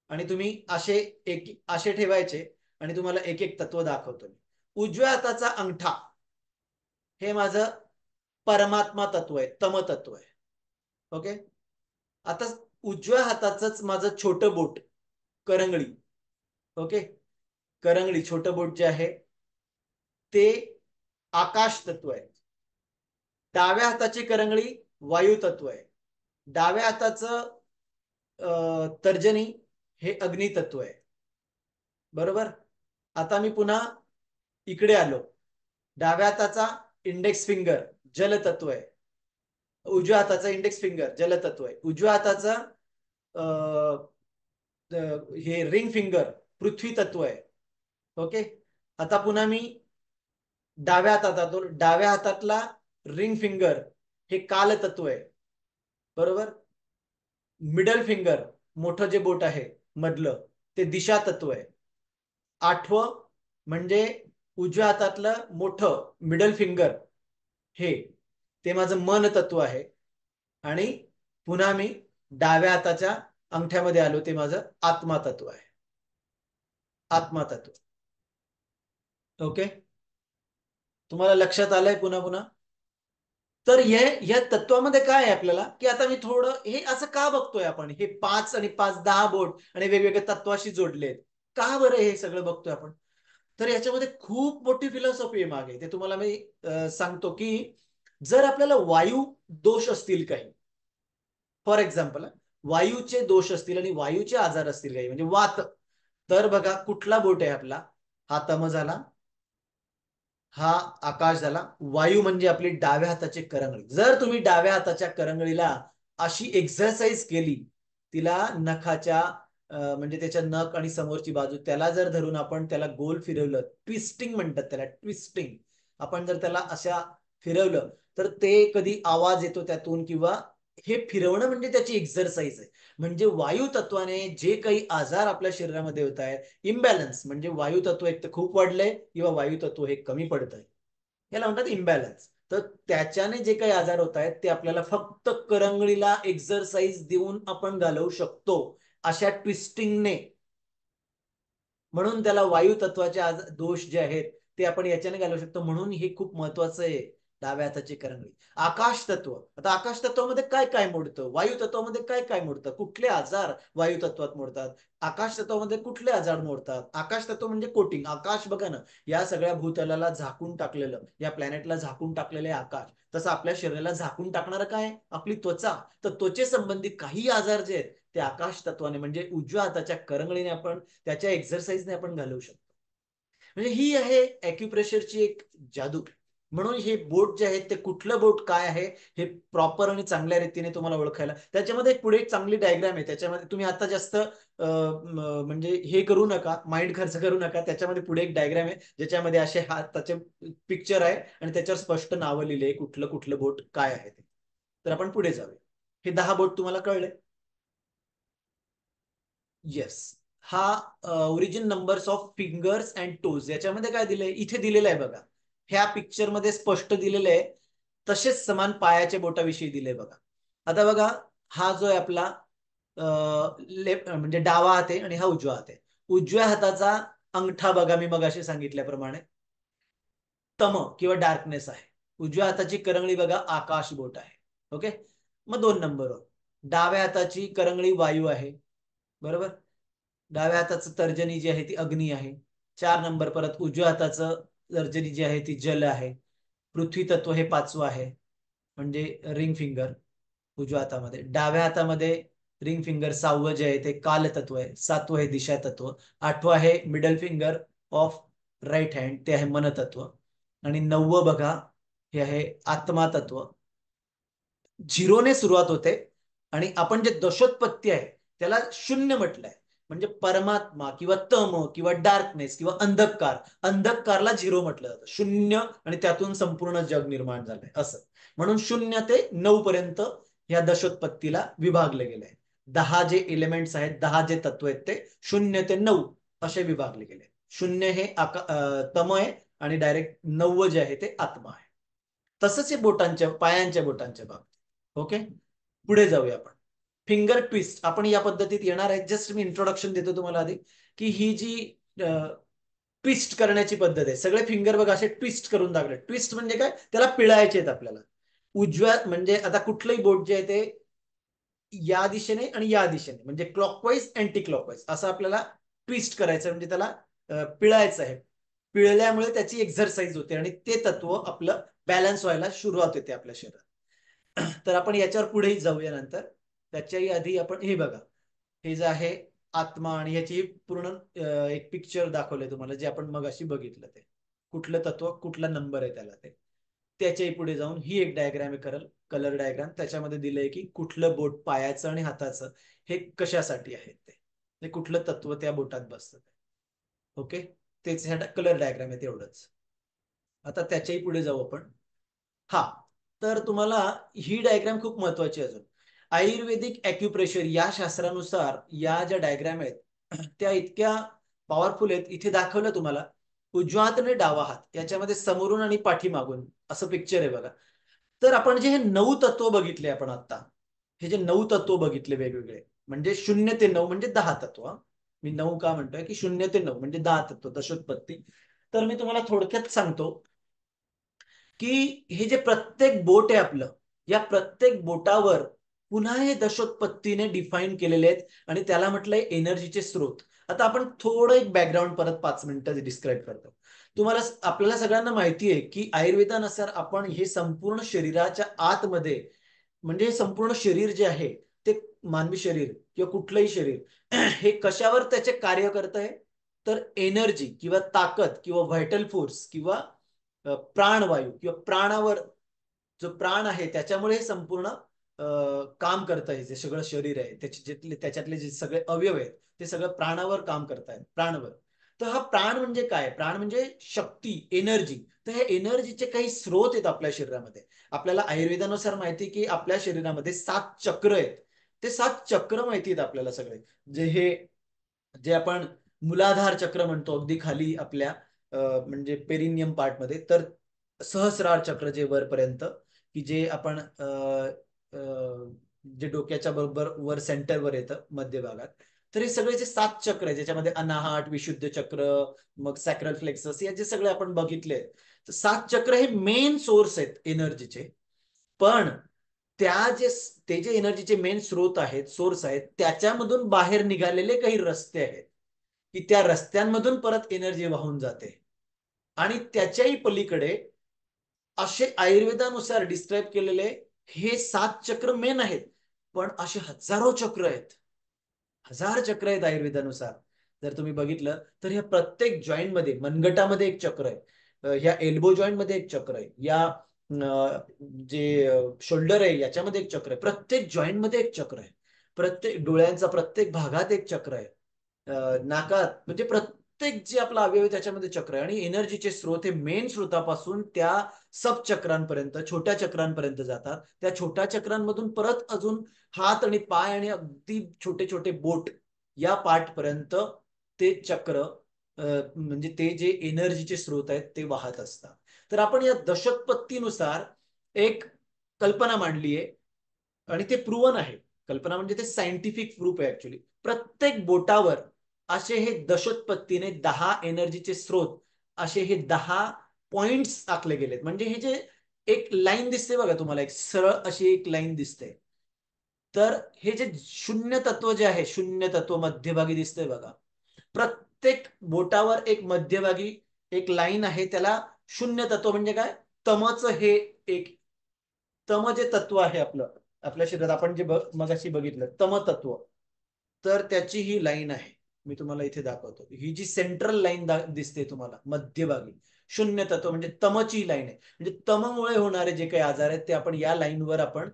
आणि तुम्ही असे ठेवायचे आणि तुम्हाला एक एक तत्व दाखवतो मी. उजव्या हाताचा अंगठा हे माझं परमात्मा तत्व आहे, तम तत्व आहे. ओके. आता उजव्या हाताचंच माझं छोटं बोट, करंगळी. ओके. करंगळी छोटं बोट जे आहे ते आकाश तत्व आहे. डाव्या हाताची करंगळी वायू तत्व आहे. डाव्या हाताचं तर्जनी हे अग्नी तत्व आहे, बरोबर. आता मी पुन्हा इकडे आलो, डाव्या हाताचा इंडेक्स फिंगर जलतत्व आहे, उजव्या हाताचा इंडेक्स फिंगर जलतत्व आहे, उजव्या हाताचा हे रिंग फिंगर पृथ्वी तत्व आहे. ओके. आता पुन्हा मी डाव्या हातातला रिंग फिंगर हे काल तत्व आहे, बरोबर. मिडल फिंगर, मोठं जे बोट आहे मधलं, ते दिशा तत्व आहे. आठवं म्हणजे उजव्या हातातलं मोठं मिडल फिंगर, हे ते माझं मन तत्व आहे. आणि पुन्हा मी डाव्या हाताच्या अंगठ्यामध्ये आलो, ते माझं आत्मा तत्व आहे. आत्मा तत्व. ओके. तुम्हाला लक्षात आलंय पुन्हा पुन्हा? तर या तत्वामध्ये काय आहे आपल्याला, की आता मी थोडं हे असं का बघतोय आपण, हे 5 आणि 5 10 बोट आणि वेगवेगळ्या तत्वाशी जोडलेत, का बरं हे सगळं बघतोय आपण? तर याच्यामध्ये खूप मोठी फिलॉसॉफी आहे मागे. ते तुम्हाला मी सांगतो की जर आपल्याला वायू दोष असतील काही, फॉर एक्झाम्पल वायूचे दोष असतील आणि वायूचे आजार असतील काही, म्हणजे वात, तर बघा कुठला बोट आहे आपला, हा तम झाला, हा आकाश झाला. वायू म्हणजे आपली डाव्या हाताची करंगळी. जर तुम्ही डाव्या हाताच्या करंगळीला अशी एक्सरसाइज केली, तिला नखाच्या म्हणजे त्याच्या नख आणि समोरची बाजू त्याला जर धरून आपण त्याला गोल फिरवलं, ट्विस्टिंग म्हणतात त्याला, ट्विस्टिंग, आपण जर त्याला अशा फिरवलं तर ते कधी आवाज येतो त्यातून, किंवा हे फिरवणं म्हणजे त्याची एक्सरसाइज आहे. म्हणजे वायू तत्वाने जे काही आजार आपल्या शरीरामध्ये होत आहेत, इम्बॅलन्स, म्हणजे वायू तत्व एक तर खूप वाढलंय किंवा वायू तत्व हे कमी पडत आहे, याला म्हणतात इम्बॅलन्स. तर त्याच्याने जे काही आजार होत आहेत ते आपल्याला फक्त करंगळीला एक्सरसाइज देऊन आपण घालवू शकतो, अशा ट्विस्टिंगने. म्हणून त्याला वायू तत्वाचे दोष जे आहेत ते आपण याच्याने घालवू शकतो. म्हणून हे खूप महत्वाचं आहे, डाव्या हाताची करंगळी. आकाश तत्व, आता आकाश तत्वामध्ये काय काय मोडतं, वायू तत्वामध्ये काय काय मोडतं, कुठले आजार वायू तत्वात मोडतात, आकाश तत्वामध्ये कुठले आजार मोडतात. आकाश तत्व म्हणजे कोटिंग, आकाश बघा ना, या सगळ्या भूतलाला झाकून टाकलेलं, या प्लॅनेटला झाकून टाकलेलं आहे आकाश. तसं आपल्या शरीराला झाकून टाकणार काय, आपली त्वचा. तर त्वचेसंबंधी काही आजार जे आहेत ते आकाश तत्वाने, म्हणजे उजव्या हाताच्या करंगळीने आपण, त्याच्या एक्सरसाइजने आपण घालवू शकतो. म्हणजे ही आहे अॅक्युप्रेशरची एक जादू. म्हणून हे बोट जे आहेत ते कुठलं बोट काय आहे हे प्रॉपर आणि चांगल्या रीतीने तुम्हाला ओळखायला, त्याच्यामध्ये पुढे एक चांगली डायग्राम आहे. त्याच्यामध्ये तुम्ही आता जास्त म्हणजे हे करू नका, माइंड खर्च करू नका. त्याच्यामध्ये पुढे एक डायग्राम आहे ज्याच्यामध्ये असे हाताचे पिक्चर आहे आणि त्याच्यावर स्पष्ट नावं लिहिले कुठलं कुठलं बोट काय आहे ते. तर आपण पुढे जाऊया. हे 10 बोट तुम्हाला कळले? येस. हा origin numbers of fingers and toes, याच्यामध्ये काय दिलंय, इथे दिलेलं आहे बघा. ह्या पिक्चर मध्ये स्पष्ट दिलेलं आहे. तसेच समान पायाच्या बोटाविषयी दिले बघा. आता बघा, हा जो आहे आपला लेफ्ट म्हणजे डावा हात आहे आणि हा उजवा हात आहे. उजव्या हाताचा अंगठा बघा, मी मगाशी सांगितल्याप्रमाणे तम किंवा डार्कनेस आहे. उजव्या हाताची करंगळी बघा, आकाश बोट आहे. ओके. मग 2 नंबरवर डाव्या हाताची करंगळी वायू आहे. बरोबर. डाव्या हाताचं तर्जनी जी आहे ती अग्नी आहे. 4 नंबर परत उजव्या हाताचं तर्जनी जी आहे ती जल आहे. पृथ्वी तत्व हे 5वं आहे, म्हणजे रिंग फिंगर उजव्या हातामध्ये. डाव्या हातामध्ये रिंग फिंगर 6वं जे आहे ते काल तत्व आहे. 7वं आहे दिशा तत्व. 8वं आहे middle finger of right hand, ते आहे मन तत्व. आणि 9वं बघा, हे आहे आत्मा तत्व. झिरोने सुरुवात होते आणि आपण जे दशोत्पत्ती आहे त्याला शून्य म्हटलंय. म्हणजे परमात्मा किंवा तम किंवा डार्कनेस किंवा अंधकार, अंधकारला झिरो म्हटलं जातं, शून्य, आणि त्यातून संपूर्ण जग निर्माण झालंय असं. म्हणून 0 ते 9 पर्यंत या दशोत्पत्तीला विभागले गेले. 10 जे एलिमेंट्स आहेत, 10 जे तत्व आहेत ते 0 ते 9 असे विभागले गेले. शून्य हे तम आहे आणि डायरेक्ट 9 जे आहे ते आत्मा आहे. तसंच हे बोटांच्या, पायांच्या बोटांच्या बाबतीत. ओके. पुढे जाऊया आपण. फिंगर ट्विस्ट आपण या पद्धतीत येणार आहे. जस्ट मी इंट्रोडक्शन देतो तुम्हाला आधी, की ही जी ट्विस्ट करण्याची पद्धत आहे, सगळे फिंगर बघा असे ट्विस्ट करून दाखवले. ट्विस्ट म्हणजे काय, त्याला पिळायचे आहेत आपल्याला. उजव्या म्हणजे आता कुठलंही बोट जे आहे ते या दिशेने आणि या दिशेने, म्हणजे क्लॉकवाईज अँटी क्लॉकवाईज असं आपल्याला ट्विस्ट करायचं, म्हणजे त्याला पिळायचं आहे. पिळल्यामुळे त्याची एक्सरसाइज होते आणि ते तत्व आपलं बॅलन्स व्हायला सुरुवात होते आपल्या शरीरात. तर आपण याच्यावर पुढेही जाऊया नंतर. त्याच्याही आधी आपण हे बघा, हे जे आहे आत्मा, आणि ह्याची पूर्ण एक पिक्चर दाखवलंय तुम्हाला, जे आपण मगाशी बघितलं. ते कुठलं तत्व कुठला नंबर आहे त्याला, ते त्याच्याही पुढे जाऊन ही एक डायग्राम आहे, कलर डायग्राम. त्याच्यामध्ये दिलंय की कुठलं बोट पायाचं आणि हाताचं हे कशासाठी आहे, ते कुठलं तत्व त्या बोटात बसतं. ओके. तेच ह्या कलर डायग्राम आहे तेवढंच. आता त्याच्याही पुढे जाऊ आपण. हा, तर तुम्हाला ही डायग्राम खूप महत्वाची आहे अजून. आयुर्वेदिक ॲक्युप्रेशर या शास्त्रानुसार या ज्या डायग्राम आहेत त्या इतक्या पॉवरफुल आहेत. इथे दाखवलं तुम्हाला उजवा हात आणि डावा हात याच्यामध्ये समोरून आणि पाठीमागून असं पिक्चर आहे बघा. तर आपण जे हे 9 तत्व बघितले आपण आता, हे जे 9 तत्व बघितले वेगवेगळे, म्हणजे 0 ते 9 म्हणजे 10 तत्व. मी 9 का म्हणतोय की 0 ते 9 म्हणजे 10 तत्व दशोत्पत्ती. तर मी तुम्हाला थोडक्यात सांगतो की हे जे प्रत्येक बोट आहे आपलं, या प्रत्येक बोटावर पुन्हा हे दशोत्पत्तीने डिफाईन केलेले आहेत आणि त्याला म्हटलंय एनर्जीचे स्रोत. आता आपण थोडं एक बॅकग्राऊंड परत 5 मिनिटं डिस्क्राईब करतो. तुम्हाला आपल्याला सगळ्यांना माहिती आहे की आयुर्वेदानुसार आपण हे संपूर्ण शरीराच्या आतमध्ये, म्हणजे हे संपूर्ण शरीर जे आहे ते मानवी शरीर किंवा कुठलंही शरीर हे कशावर त्याचे कार्य करत आहे, तर एनर्जी किंवा ताकद किंवा व्हायटल फोर्स किंवा प्राणवायू किंवा प्राणावर, जो प्राण आहे त्याच्यामुळे हे संपूर्ण काम करत आहे. जे सगळं शरीर आहे त्याच्यातले जे सगळे अवयव आहेत ते सगळं प्राणावर काम करतायत, प्राणवर. तर हा प्राण म्हणजे काय? प्राण म्हणजे शक्ती, एनर्जी. तर हे एनर्जीचे काही स्रोत आहेत आपल्या शरीरामध्ये. आपल्याला आयुर्वेदानुसार माहिती की आपल्या शरीरामध्ये 7 चक्र आहेत. ते 7 चक्र माहिती आहेत आपल्याला सगळे. जे आपण मूलाधार चक्र म्हणतो अगदी खाली आपल्या म्हणजे पेरिनियम पार्ट मध्ये, तर सहस्रार चक्र जे वरपर्यंत, की जे आपण जे डोक्याच्या बरोबर वर सेंटरवर येतं मध्य भागात. तर हे सगळे जे 7 चक्र आहे ज्याच्यामध्ये अनाहत, विशुद्ध चक्र, मग सॅक्रल फ्लेक्सस, या जे सगळे आपण बघितले. तर 7 चक्र हे मेन सोर्स आहेत एनर्जीचे. पण त्या जे ते जे एनर्जीचे मेन स्रोत आहेत, सोर्स आहेत, त्याच्यामधून बाहेर निघालेले काही रस्ते आहेत की त्या रस्त्यांमधून परत एनर्जी वाहून जाते. आणि त्याच्याही पलीकडे असे आयुर्वेदानुसार डिस्क्राईब केलेले हे 7 चक्र मेन आहेत. पण असे हजारो चक्र आहेत, हजार चक्र आहेत आयुर्वेदानुसार. जर तुम्ही बघितलं तर ह्या प्रत्येक जॉईंट मध्ये, मनगटामध्ये एक चक्र आहे, ह्या एल्बो जॉईंट मध्ये एक चक्र आहे, या जे शोल्डर आहे याच्यामध्ये एक चक्र आहे, प्रत्येक जॉईंट मध्ये एक चक्र आहे, प्रत्येक डोळ्यांचा प्रत्येक भागात एक चक्र आहे, नाकात, म्हणजे प्रत्येक जे आपला अवयव आहे त्याच्यामध्ये चक्र आहे. आणि एनर्जीचे स्रोत हे मेन स्रोतापासून त्या सब चक्रांपर्यंत, छोट्या चक्रांपर्यंत जातात. त्या छोट्या चक्रांमधून परत अजून हात आणि पाय आणि अगदी छोटे छोटे बोट या पार्ट पर्यंत ते चक्र, म्हणजे ते जे एनर्जीचे स्रोत आहेत ते वाहत असतात. तर आपण या दशोत्पत्तीनुसार एक कल्पना मांडली आहे आणि ते प्रूव्हन आहे. कल्पना म्हणजे ते सायंटिफिक प्रूफ आहे ऍक्च्युली. प्रत्येक बोटावर असे हे दशोत्पत्तीने 10 एनर्जीचे स्रोत, असे हे 10 पॉइंट्स आखले गेलेत. म्हणजे हे जे एक लाईन दिसते बघा तुम्हाला, एक सरळ अशी एक लाईन दिसते. तर हे जे शून्य तत्व जे आहे, शून्य तत्व मध्यभागी दिसतंय बघा, प्रत्येक बोटावर एक मध्यभागी एक लाईन आहे, त्याला शून्य तत्व म्हणजे काय, तमच हे एक, तम जे तत्व आहे आपलं, आपल्या शरीरात आपण जे मगाशी बघितलं तम तत्व, तर त्याची ही लाईन आहे. मी तुम्हाला इथे दाखवतो. ही जी सेंट्रल लाईन दिसते तुम्हाला मध्यभागी, शून्य तत्व म्हणजे तमची लाईन आहे. म्हणजे तममुळे होणारे जे काही आजार आहेत ते आपण या लाईनवर आपण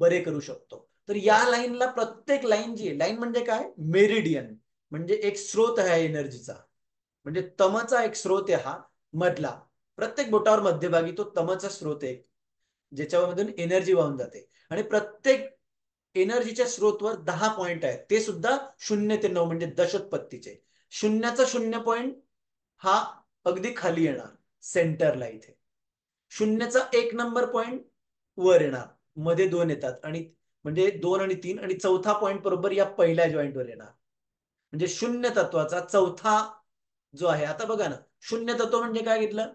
बरे करू शकतो. तर या लाईनला, प्रत्येक लाईन जी आहे, लाईन म्हणजे काय, मेरिडियन म्हणजे एक स्रोत आहे एनर्जीचा. म्हणजे तमचा एक स्रोत आहे हा मधला, प्रत्येक बोटावर मध्यभागी तो तमचा स्रोत आहे ज्याच्यामधून एनर्जी वाहून जाते. आणि प्रत्येक एनर्जीच्या स्रोतवर 10 पॉइंट आहेत, ते सुद्धा 0 ते 9 म्हणजे दशोत्पत्तीचे. शून्याचा 0 पॉइंट हा अगदी खाली येणार सेंटरला इथे, शून्याचा 1 नंबर पॉइंट वर येणार, मध्ये 2 येतात, आणि म्हणजे 2 आणि 3, आणि चौथा पॉइंट बरोबर या पहिल्या जॉईंटवर येणार. म्हणजे शून्य तत्वाचा चौथा जो आहे, आता बघा ना, शून्य तत्व म्हणजे काय घेतलं,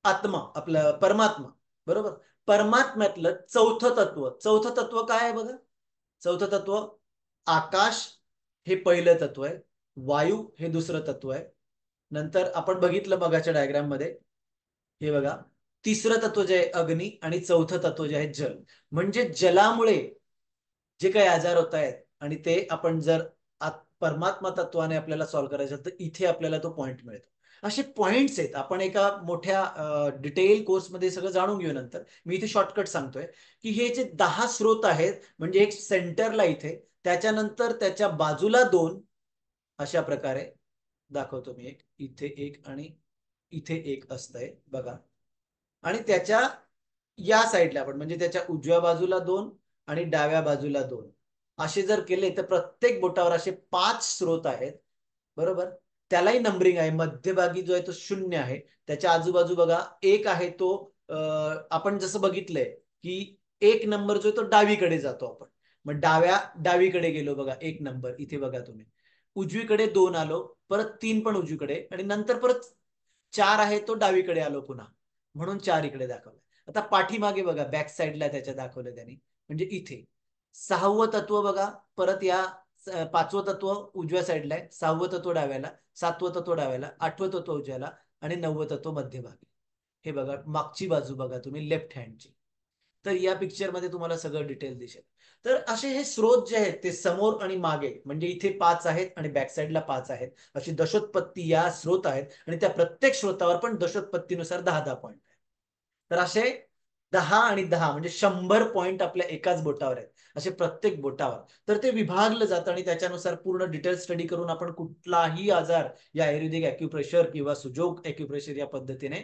आत्मा, आपलं परमात्मा, बरोबर. परमात्म्यातलं चौथं तत्व, चौथं तत्व काय आहे बघा, चौथं तत्व आकाश हे पहिलं तत्व आहे, वायू हे दुसरं तत्व आहे, नंतर आपण बघितलं मगाच्या डायग्राम मध्ये, हे बघा, तिसरं तत्व जे आहे अग्नी, आणि चौथं तत्व जे आहे जल. म्हणजे जलामुळे जे काही आजार होत आहेत, आणि ते आपण जर परमात्मा तत्वाने आपल्याला सॉल्व्ह करायचं तर इथे आपल्याला तो पॉइंट मिळतो. असे पॉइंट्स आहेत. आपण एका मोठ्या डिटेल कोर्समध्ये सगळं जाणून घेऊ नंतर. मी इथे शॉर्टकट सांगतोय की हे जे 10 स्रोत आहेत, म्हणजे एक सेंटरला इथे, त्याच्यानंतर त्याच्या बाजूला 2, अशा प्रकारे दाखवतो मी, एक इथे एक आणि इथे एक असतंय बघा. आणि त्याच्या या साईडला आपण म्हणजे त्याच्या उजव्या बाजूला 2 आणि डाव्या बाजूला 2 असे जर केले तर प्रत्येक बोटावर असे 5 स्रोत आहेत. बरोबर. त्यालाही नंबरिंग आहे. मध्यभागी जो आहे तो 0 आहे. त्याच्या आजूबाजू बघा 1 आहे तो आपण जसं बघितलंय की 1 नंबर जो आहे तो डावीकडे जातो आपण. मग डावीकडे गेलो बघा 1 नंबर इथे बघा तुम्ही. उजवीकडे 2 आलो, परत 3 पण उजवीकडे आणि नंतर परत 4 आहे तो डावीकडे आलो पुन्हा. म्हणून 4 इकडे दाखवलं. आता पाठीमागे बघा बॅक साईडला त्याच्या दाखवलं त्यांनी म्हणजे इथे 6वं तत्व बघा परत या 5वं तत्व उजव्या साईडला आहे, 6वं तत्व डाव्याला, 7वं तत्व डाव्याला, 8वं तत्व उजव्याला आणि 9वं तत्व मध्यभागी. हे बघा मागची बाजू बघा तुम्ही लेफ्ट हँडची. तर या पिक्चरमध्ये तुम्हाला सगळं डिटेल दिसेल. तर असे हे स्रोत जे आहेत ते समोर आणि मागे म्हणजे इथे 5 आहेत आणि बॅक साईडला 5 आहेत. अशी दशोत्पत्ती या स्रोत आहेत आणि त्या प्रत्येक स्रोतावर पण दशोत्पत्तीनुसार 10-10 पॉईंट आहेत. तर असे 10 आणि 10 म्हणजे 100 पॉईंट आपल्या एकाच बोटावर आहेत. असे प्रत्येक बोटावर. तर ते विभागलं जातं आणि त्याच्यानुसार पूर्ण डिटेल स्टडी करून आपण कुठलाही आजार या आयुर्वेदिक अॅक्युप्रेशर किंवा सुजोग अॅक्युप्रेशर या पद्धतीने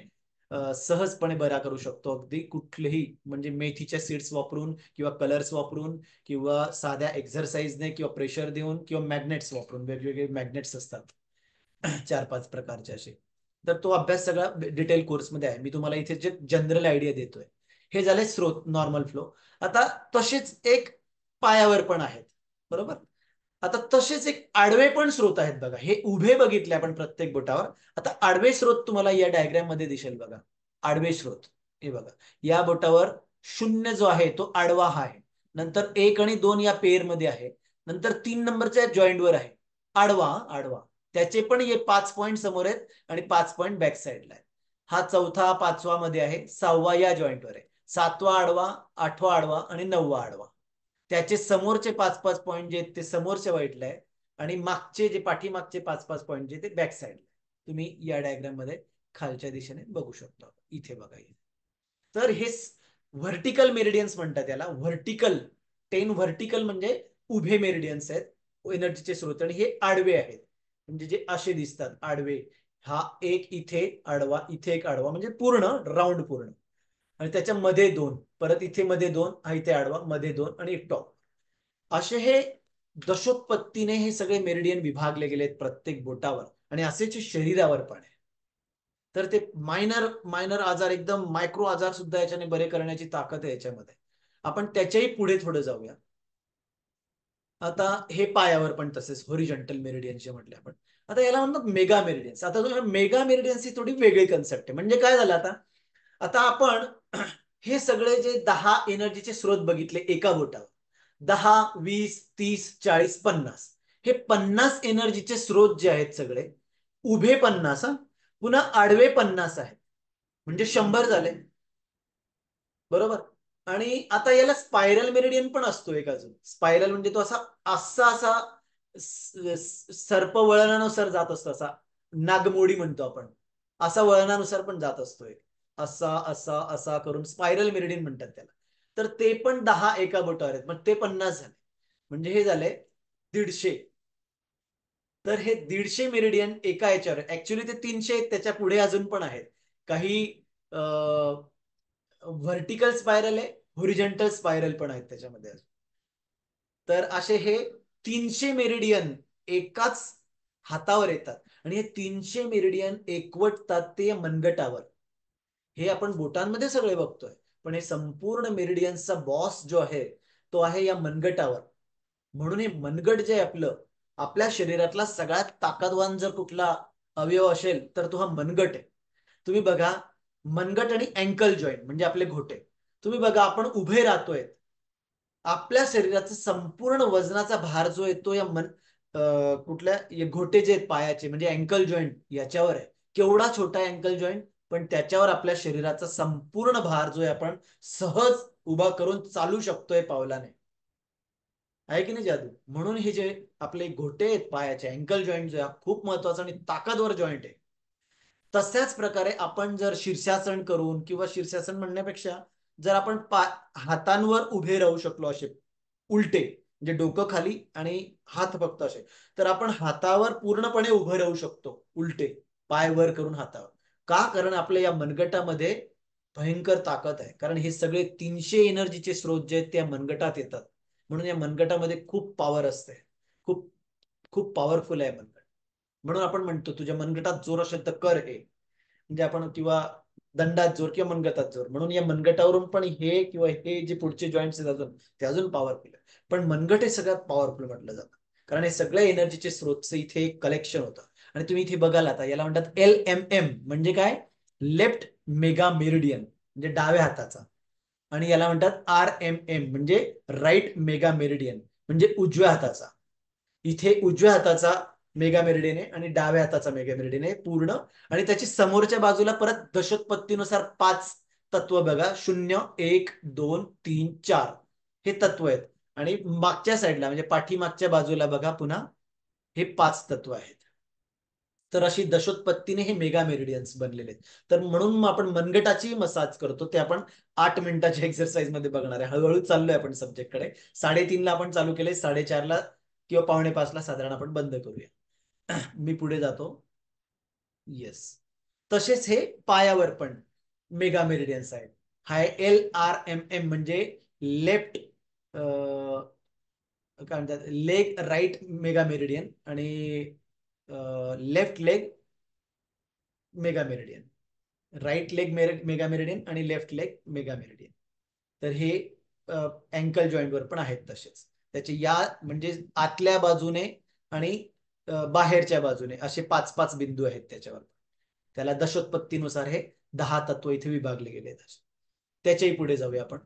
सहजपणे बरा करू शकतो. अगदी कुठलेही म्हणजे मेथीच्या सीड्स वापरून किंवा कलर्स वापरून किंवा साध्या एक्झरसाइजने किंवा प्रेशर देऊन किंवा मॅग्नेट्स वापरून वेगवेगळे मॅग्नेट्स असतात 4-5 प्रकारचे असे. तर तो अभ्यास सगळा डिटेल कोर्समध्ये आहे. मी तुम्हाला इथे जे जनरल आयडिया देतोय. हे झाले स्रोत नॉर्मल फ्लो. आता तसेच एक पायावर पण आहेत. बरोबर. आता तसेच एक आडवे पण स्रोत आहेत बघा. हे उभे बघितले आपण प्रत्येक बोटावर. आता आडवे स्रोत तुम्हाला या डायग्राम मध्ये दिसेल बघा. आडवे स्रोत हे बघा. या बोटावर 0 जो आहे तो आडवा हा आहे. नंतर 1 आणि 2 या पेअर मध्ये आहे. नंतर 3 नंबरच्या जॉईंटवर आहे. आडवा आडवा. त्याचे पण हे 5 पॉईंट समोर आहेत आणि 5 पॉईंट बॅक साईडला आहेत. हा चौथा 5वा मध्ये आहे. 6वा या जॉईंटवर आहे. 7वा आडवा, 8वा आडवा आणि 9वा आडवा. त्याचे समोरचे 5-5 पॉईंट जे आहेत ते समोरच्या वाईटला आहे आणि मागचे जे पाठीमागचे 5-5 पॉईंट जे ते बॅक साईडला. तुम्ही या डायग्राम मध्ये खालच्या दिशेने बघू शकता. इथे बघा. तर हे व्हर्टिकल मेरिडियन्स म्हणतात त्याला. व्हर्टिकल 10 व्हर्टिकल म्हणजे उभे मेरिडियन्स आहेत एनर्जीचे स्रोत आणि हे आडवे आहेत म्हणजे जे असे दिसतात आडवे. हा एक इथे आडवा, इथे एक आडवा म्हणजे पूर्ण राऊंड पूर्ण आणि त्याच्या मध्ये 2 परत इथे मध्ये 2 हा इथे आडवा मध्ये 2 आणि एक टॉप. असे हे दशोत्पत्तीने हे सगळे मेरिडियन विभागले गेलेत प्रत्येक बोटावर आणि असेच शरीरावर पण आहे. तर ते मायनर मायनर आजार एकदम मायक्रो आजार सुद्धा याच्याने बरे करण्याची ताकद आहे याच्यामध्ये. आपण त्याच्याही पुढे थोडं जाऊया. आता हे पायावर पण तसेच होरिजॉन्टल मेरिडियन जे म्हटले आपण. आता याला म्हणतात मेगा मेरिडियन्स. आता मेगा मेरिडियन्स ही थोडी वेगळी कन्सेप्ट आहे. म्हणजे काय झालं आता आता आपण हे सगळे जे 10 एनर्जीचे स्रोत बघितले एका बोटावर 10, 20, 30, 40, 50 हे 50 एनर्जीचे स्रोत जे आहेत सगळे उभे 50 पुन्हा आडवे 50 आहेत म्हणजे 100 झाले. बरोबर. आणि आता याला स्पायरल मेरिडियन पण असतो एक अजून. स्पायरल म्हणजे तो असा असा असा सर्प वळणानुसार जात असतो असा. नागमोडी म्हणतो आपण. असा वळणानुसार पण जात असतो एक. असा असा असा करून स्पायरल मेरिडियन म्हणतात त्याला. तर ते पण 10 एका बोटावर आहेत. मग ते 50 झाले. म्हणजे हे झाले 150. तर हे 150 मेरिडियन एका याच्यावर ऍक्च्युली ते 300 आहेत त्याच्या पुढे अजून पण आहेत. काही व्हर्टिकल स्पायरल आहे, होरिजेंटल स्पायरल पण आहेत त्याच्यामध्ये. तर असे हे 300 मेरिडियन एकाच हातावर येतात आणि हे 300 मेरिडियन एकवटतात ते मनगटावर. हे आपण बोटांमध्ये सगळे बघतोय पण हे संपूर्ण मेरिडियन्सचा बॉस जो आहे तो आहे या मनगटावर. म्हणून हे मनगट जे आहे आपलं आपल्या शरीरातला सगळ्यात ताकदवान जर कुठला अवयव असेल तर तो हा मनगट आहे. तुम्ही बघा मनगट आणि अँकल जॉईंट म्हणजे आपले घोटे. तुम्ही बघा आपण उभे राहतोय. आपल्या शरीराचा संपूर्ण वजनाचा भार जो आहे तो या कुठल्या घोटे जे आहेत पायाचे म्हणजे अँकल जॉईंट याच्यावर आहे. केवढा छोटा अँकल जॉईंट पण त्याच्यावर आपल्या शरीराचा संपूर्ण भार जो आहे आपण सहज उभा करून चालू शकतोय पावलाने. आहे की नाही जादू. म्हणून हे जे आपले घोटे आहेत पायाचे अँकल जॉईंट जो आहे खूप महत्वाचा आणि ताकदवर जॉईंट आहे. तशाच प्रकारे आपण जर शीर्षासन करून किंवा शीर्षासन म्हणण्यापेक्षा जर आपण हातांवर उभे राहू शकलो असे उलटे म्हणजे डोकं खाली आणि हात फक्त असे तर आपण हातावर पूर्णपणे उभे राहू शकतो उलटे पाय वर करून हातावर. का कारण आपल्या या मनगटामध्ये भयंकर ताकद आहे, कारण हे सगळे 300 एनर्जीचे स्रोत जे आहेत त्या मनगटात येतात. म्हणून या मनगटामध्ये खूप पॉवर असते. खूप खूप पॉवरफुल आहे मनगट. म्हणून आपण म्हणतो तुझ्या मनगटात जोर असेल तर कर हे. म्हणजे आपण किंवा दंडात जोर किंवा मनगटात जोर, म्हणून या मनगटावरून पण हे किंवा हे जे पुढचे जॉईंट्स आहेत अजून ते अजून पॉवरफुल आहे. पण मनगट हे सगळ्यात पॉवरफुल म्हटलं जातं, कारण हे सगळ्या एनर्जीचे स्रोतचं इथे एक कलेक्शन होतं. आणि तुम्ही इथे बघाल आता याला म्हणतात LMM, म्हणजे काय? लेफ्ट मेगा मेरिडियन, म्हणजे डाव्या हाताचा. आणि याला म्हणतात RMM, म्हणजे राईट मेगा मेरिडियन, म्हणजे उजव्या हाताचा. इथे उजव्या हाताचा मेगा मेरिडियन आहे आणि डाव्या हाताचा मेगा मेरिडियन आहे पूर्ण. आणि त्याची समोरच्या बाजूला परत दशोत्पत्तीनुसार 5 तत्व बघा, 0 1 2 3 4 हे तत्व आहेत. आणि मागच्या साईडला म्हणजे पाठीमागच्या बाजूला बघा पुन्हा हे 5 तत्व आहेत. तर अशी दशोत्पत्तीने हे मेगा मेरिडियन्स बनलेले आहेत. तर म्हणून आपण मनगटाची मसाज करतो, ते आपण 8 मिनिटाच्या एक्सरसाइज मध्ये बघणार आहे. हळूहळू चाललोय आपण सब्जेक्टकडे. 3:30ला आपण चालू केले, 4:30ला किंवा 4:45ला साधारण आपण बंद करूया. मी पुढे जातो. येस. तसेच हे पायावर पण मेगा मेरिडियन्स आहेत. हाय LRMM, म्हणजे लेफ्ट काय म्हणतात, लेग राईट मेगा मेरिडियन आणि left leg mega meridian. Right leg mega meridian आणि लेफ्ट लेग मेगा मेरिडियन. तर हे अँकल जॉईंट वर पण आहेत तसेच. त्याचे या म्हणजे आतल्या बाजूने आणि बाहेरच्या बाजूने असे 5-5 बिंदू आहेत त्याच्यावर. त्याला दशोत्पत्तीनुसार हे 10 तत्व इथे विभागले गेले आहेत. त्याच्याही पुढे जाऊया आपण.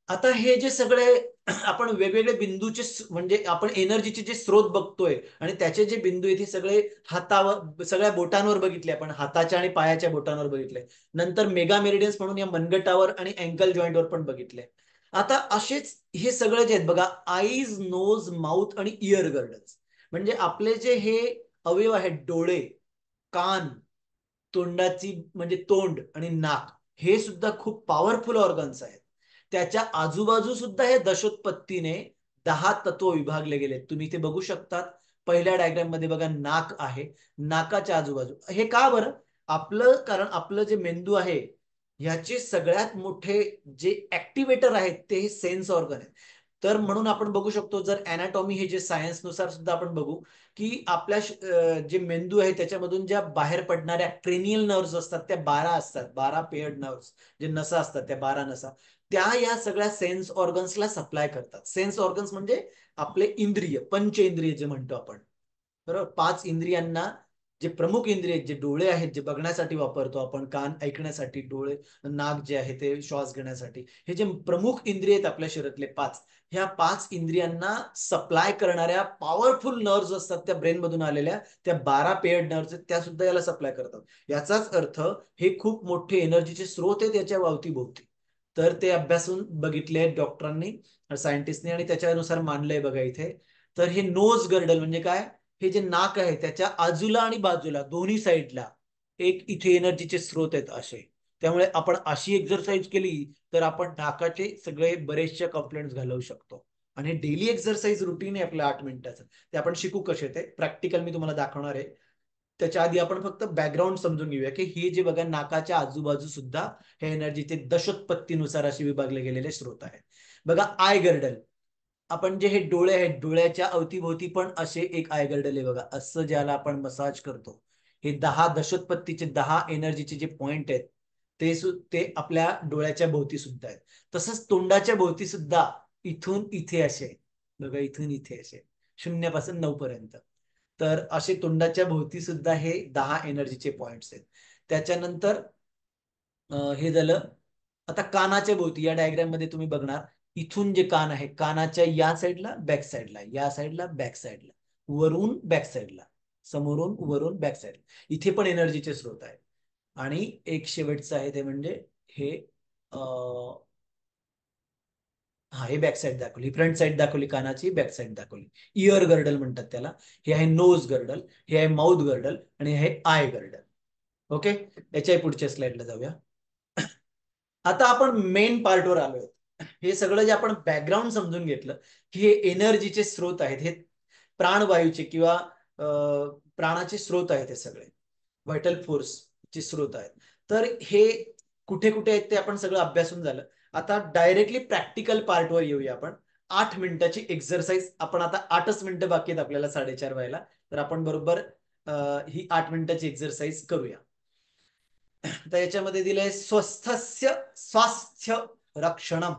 आता हे जे सगळे आपण वेगवेगळे बिंदूचे म्हणजे आपण एनर्जीचे जे स्रोत बघतोय आणि त्याचे जे बिंदू आहेत हे सगळे हातावर, सगळ्या बोटांवर बघितले आपण, हाताच्या आणि पायाच्या बोटांवर बघितले. नंतर मेगा मेरिडियन्स म्हणून या मनगटावर आणि अँकल जॉईंटवर पण बघितले. आता असेच हे सगळे जे आहेत बघा, आईज नोज माउथ आणि इयर गर्डन्स, म्हणजे आपले जे हे अवयव आहेत, डोळे, कान, तोंडाची म्हणजे तोंड आणि नाक, हे सुद्धा खूप पॉवरफुल ऑर्गन्स आहेत. त्याच्या आजूबाजू सुद्धा हे दशोत्पत्तीने 10 तत्व विभागले गेले. तुम्ही इथे बघू शकता पहिल्या डायग्राम मध्ये बघा, नाक आहे. नाकाच्या आजूबाजू हे का बरं? आपलं कारण आपलं जे मेंदू आहे ह्याचे सगळ्यात मोठे जे ऍक्टिवेटर आहेत ते हे सेन्स ऑर्गन आहेत. तर म्हणून आपण बघू शकतो, जर अॅनाटॉमी हे जे सायन्स नुसार सुद्धा आपण बघू की आपल्या जे मेंदू आहे त्याच्यामधून ज्या बाहेर पडणाऱ्या क्रेनियल नर्व्स असतात त्या 12 असतात. 12 पेयर्ड नर्व्स, जे नसा असतात त्या 12 नसा, त्या या सगळ्या सेन्स ऑर्गन्सला सप्लाय करतात. सेन्स ऑर्गन्स म्हणजे आपले इंद्रिय, पंचेंद्रिय जे म्हणतो आपण. बरोबर, 5 इंद्रियांना जे प्रमुख इंद्रिय, जे डोळे आहेत जे बघण्यासाठी वापरतो आपण, कान ऐकण्यासाठी, डोळे, नाक जे आहे ते श्वास घेण्यासाठी, हे जे प्रमुख इंद्रिय आहेत आपल्या शरीरातले 5, ह्या 5 इंद्रियांना सप्लाय करणाऱ्या पॉवरफुल नर्व्स असतात त्या ब्रेन मधून आलेल्या, त्या 12 पेयर्ड नर्व्स आहेत त्या सुद्धा याला सप्लाय करतात. याचाच अर्थ हे खूप मोठे एनर्जीचे स्रोत आहेत याच्या अवतीभोवती. तर ते अभ्यासून बघितले डॉक्टरांनी, सायंटिस्टनी, आणि त्याच्यानुसार मानलंय बघा इथे. तर हे नोज गर्डल म्हणजे काय? हे जे नाक आहे त्याच्या आजूला आणि बाजूला दोन्ही साईडला एक इथे एनर्जीचे स्रोत आहेत असे. त्यामुळे आपण अशी एक्सरसाइज केली तर आपण नाकाचे सगळे बरेचशे कंप्लेंट्स घालवू शकतो. आणि डेली एक्सरसाइज रुटीन आहे आपलं 8 मिनिटाचं, ते आपण शिकू कसे ते प्रॅक्टिकल मी तुम्हाला दाखवणार आहे. त्याच्या आधी आपण फक्त बॅकग्राऊंड समजून घेऊया की हे जे बघा नाकाच्या आजूबाजू सुद्धा हे एनर्जीचे दशोत्पत्तीनुसार असे विभागले गेलेले स्रोत आहेत. बघा, आय गर्डल, आपण जे हे डोळे आहेत डोळ्याच्या अवतीभोवती पण असे एक आय गर्डल आहे बघा, असं ज्याला आपण मसाज करतो. हे 10 दशोत्पत्तीचे 10 एनर्जीचे जे पॉइंट आहेत ते आपल्या डोळ्याच्या भोवती सुद्धा आहेत. तसंच तोंडाच्या भोवती सुद्धा इथून इथे असे बघा, इथून इथे असे 0 पासून 9 पर्यंत. तर असे तोंडाच्या भोवती सुद्धा हे 10 एनर्जीचे पॉइंट्स आहेत. त्याच्यानंतर हे झालं. आता कानाच्या भोवती या डायग्राम मध्ये तुम्ही बघणार, इथून जे कान आहे कानाच्या या साईडला, बॅक साईडला, या साईडला, बॅक साईडला, वरून बॅक साईडला, समोरून वरून बॅक साईडला, इथे पण एनर्जीचे स्रोत आहेत. आणि एक शेवटचं आहे ते म्हणजे हे हा, हे बॅक साईड दाखवली, फ्रंट साईड दाखवली कानाची, बॅक साईड दाखवली. इयर गर्डल म्हणतात त्याला. हे आहे नोज गर्डल, हे आहे माउथ गर्डल आणि हे आहे आय गर्डल. ओके, याच्याही पुढच्या स्लाइडला जाऊया. आता आपण मेन पार्टवर आलोय. हे सगळं जे आपण बॅकग्राऊंड समजून घेतलं की हे एनर्जीचे स्रोत आहेत, हे प्राणवायूचे किंवा प्राणाचे स्रोत आहेत, हे सगळे व्हायटल फोर्स चे स्रोत आहेत. तर हे कुठे कुठे आहेत ते आपण सगळं अभ्यासून झालं. आता डायरेक्टली प्रॅक्टिकल पार्टवर येऊया आपण. 8 मिनिटाची एक्सरसाइज. आपण आता 8च मिनिटं बाकी आहेत आपल्याला 4:30 व्हायला. तर आपण बरोबर ही 8 मिनिटाची एक्सरसाइज करूया. तर याच्यामध्ये दिलंय स्वस्थस्य स्वास्थ्य रक्षणम.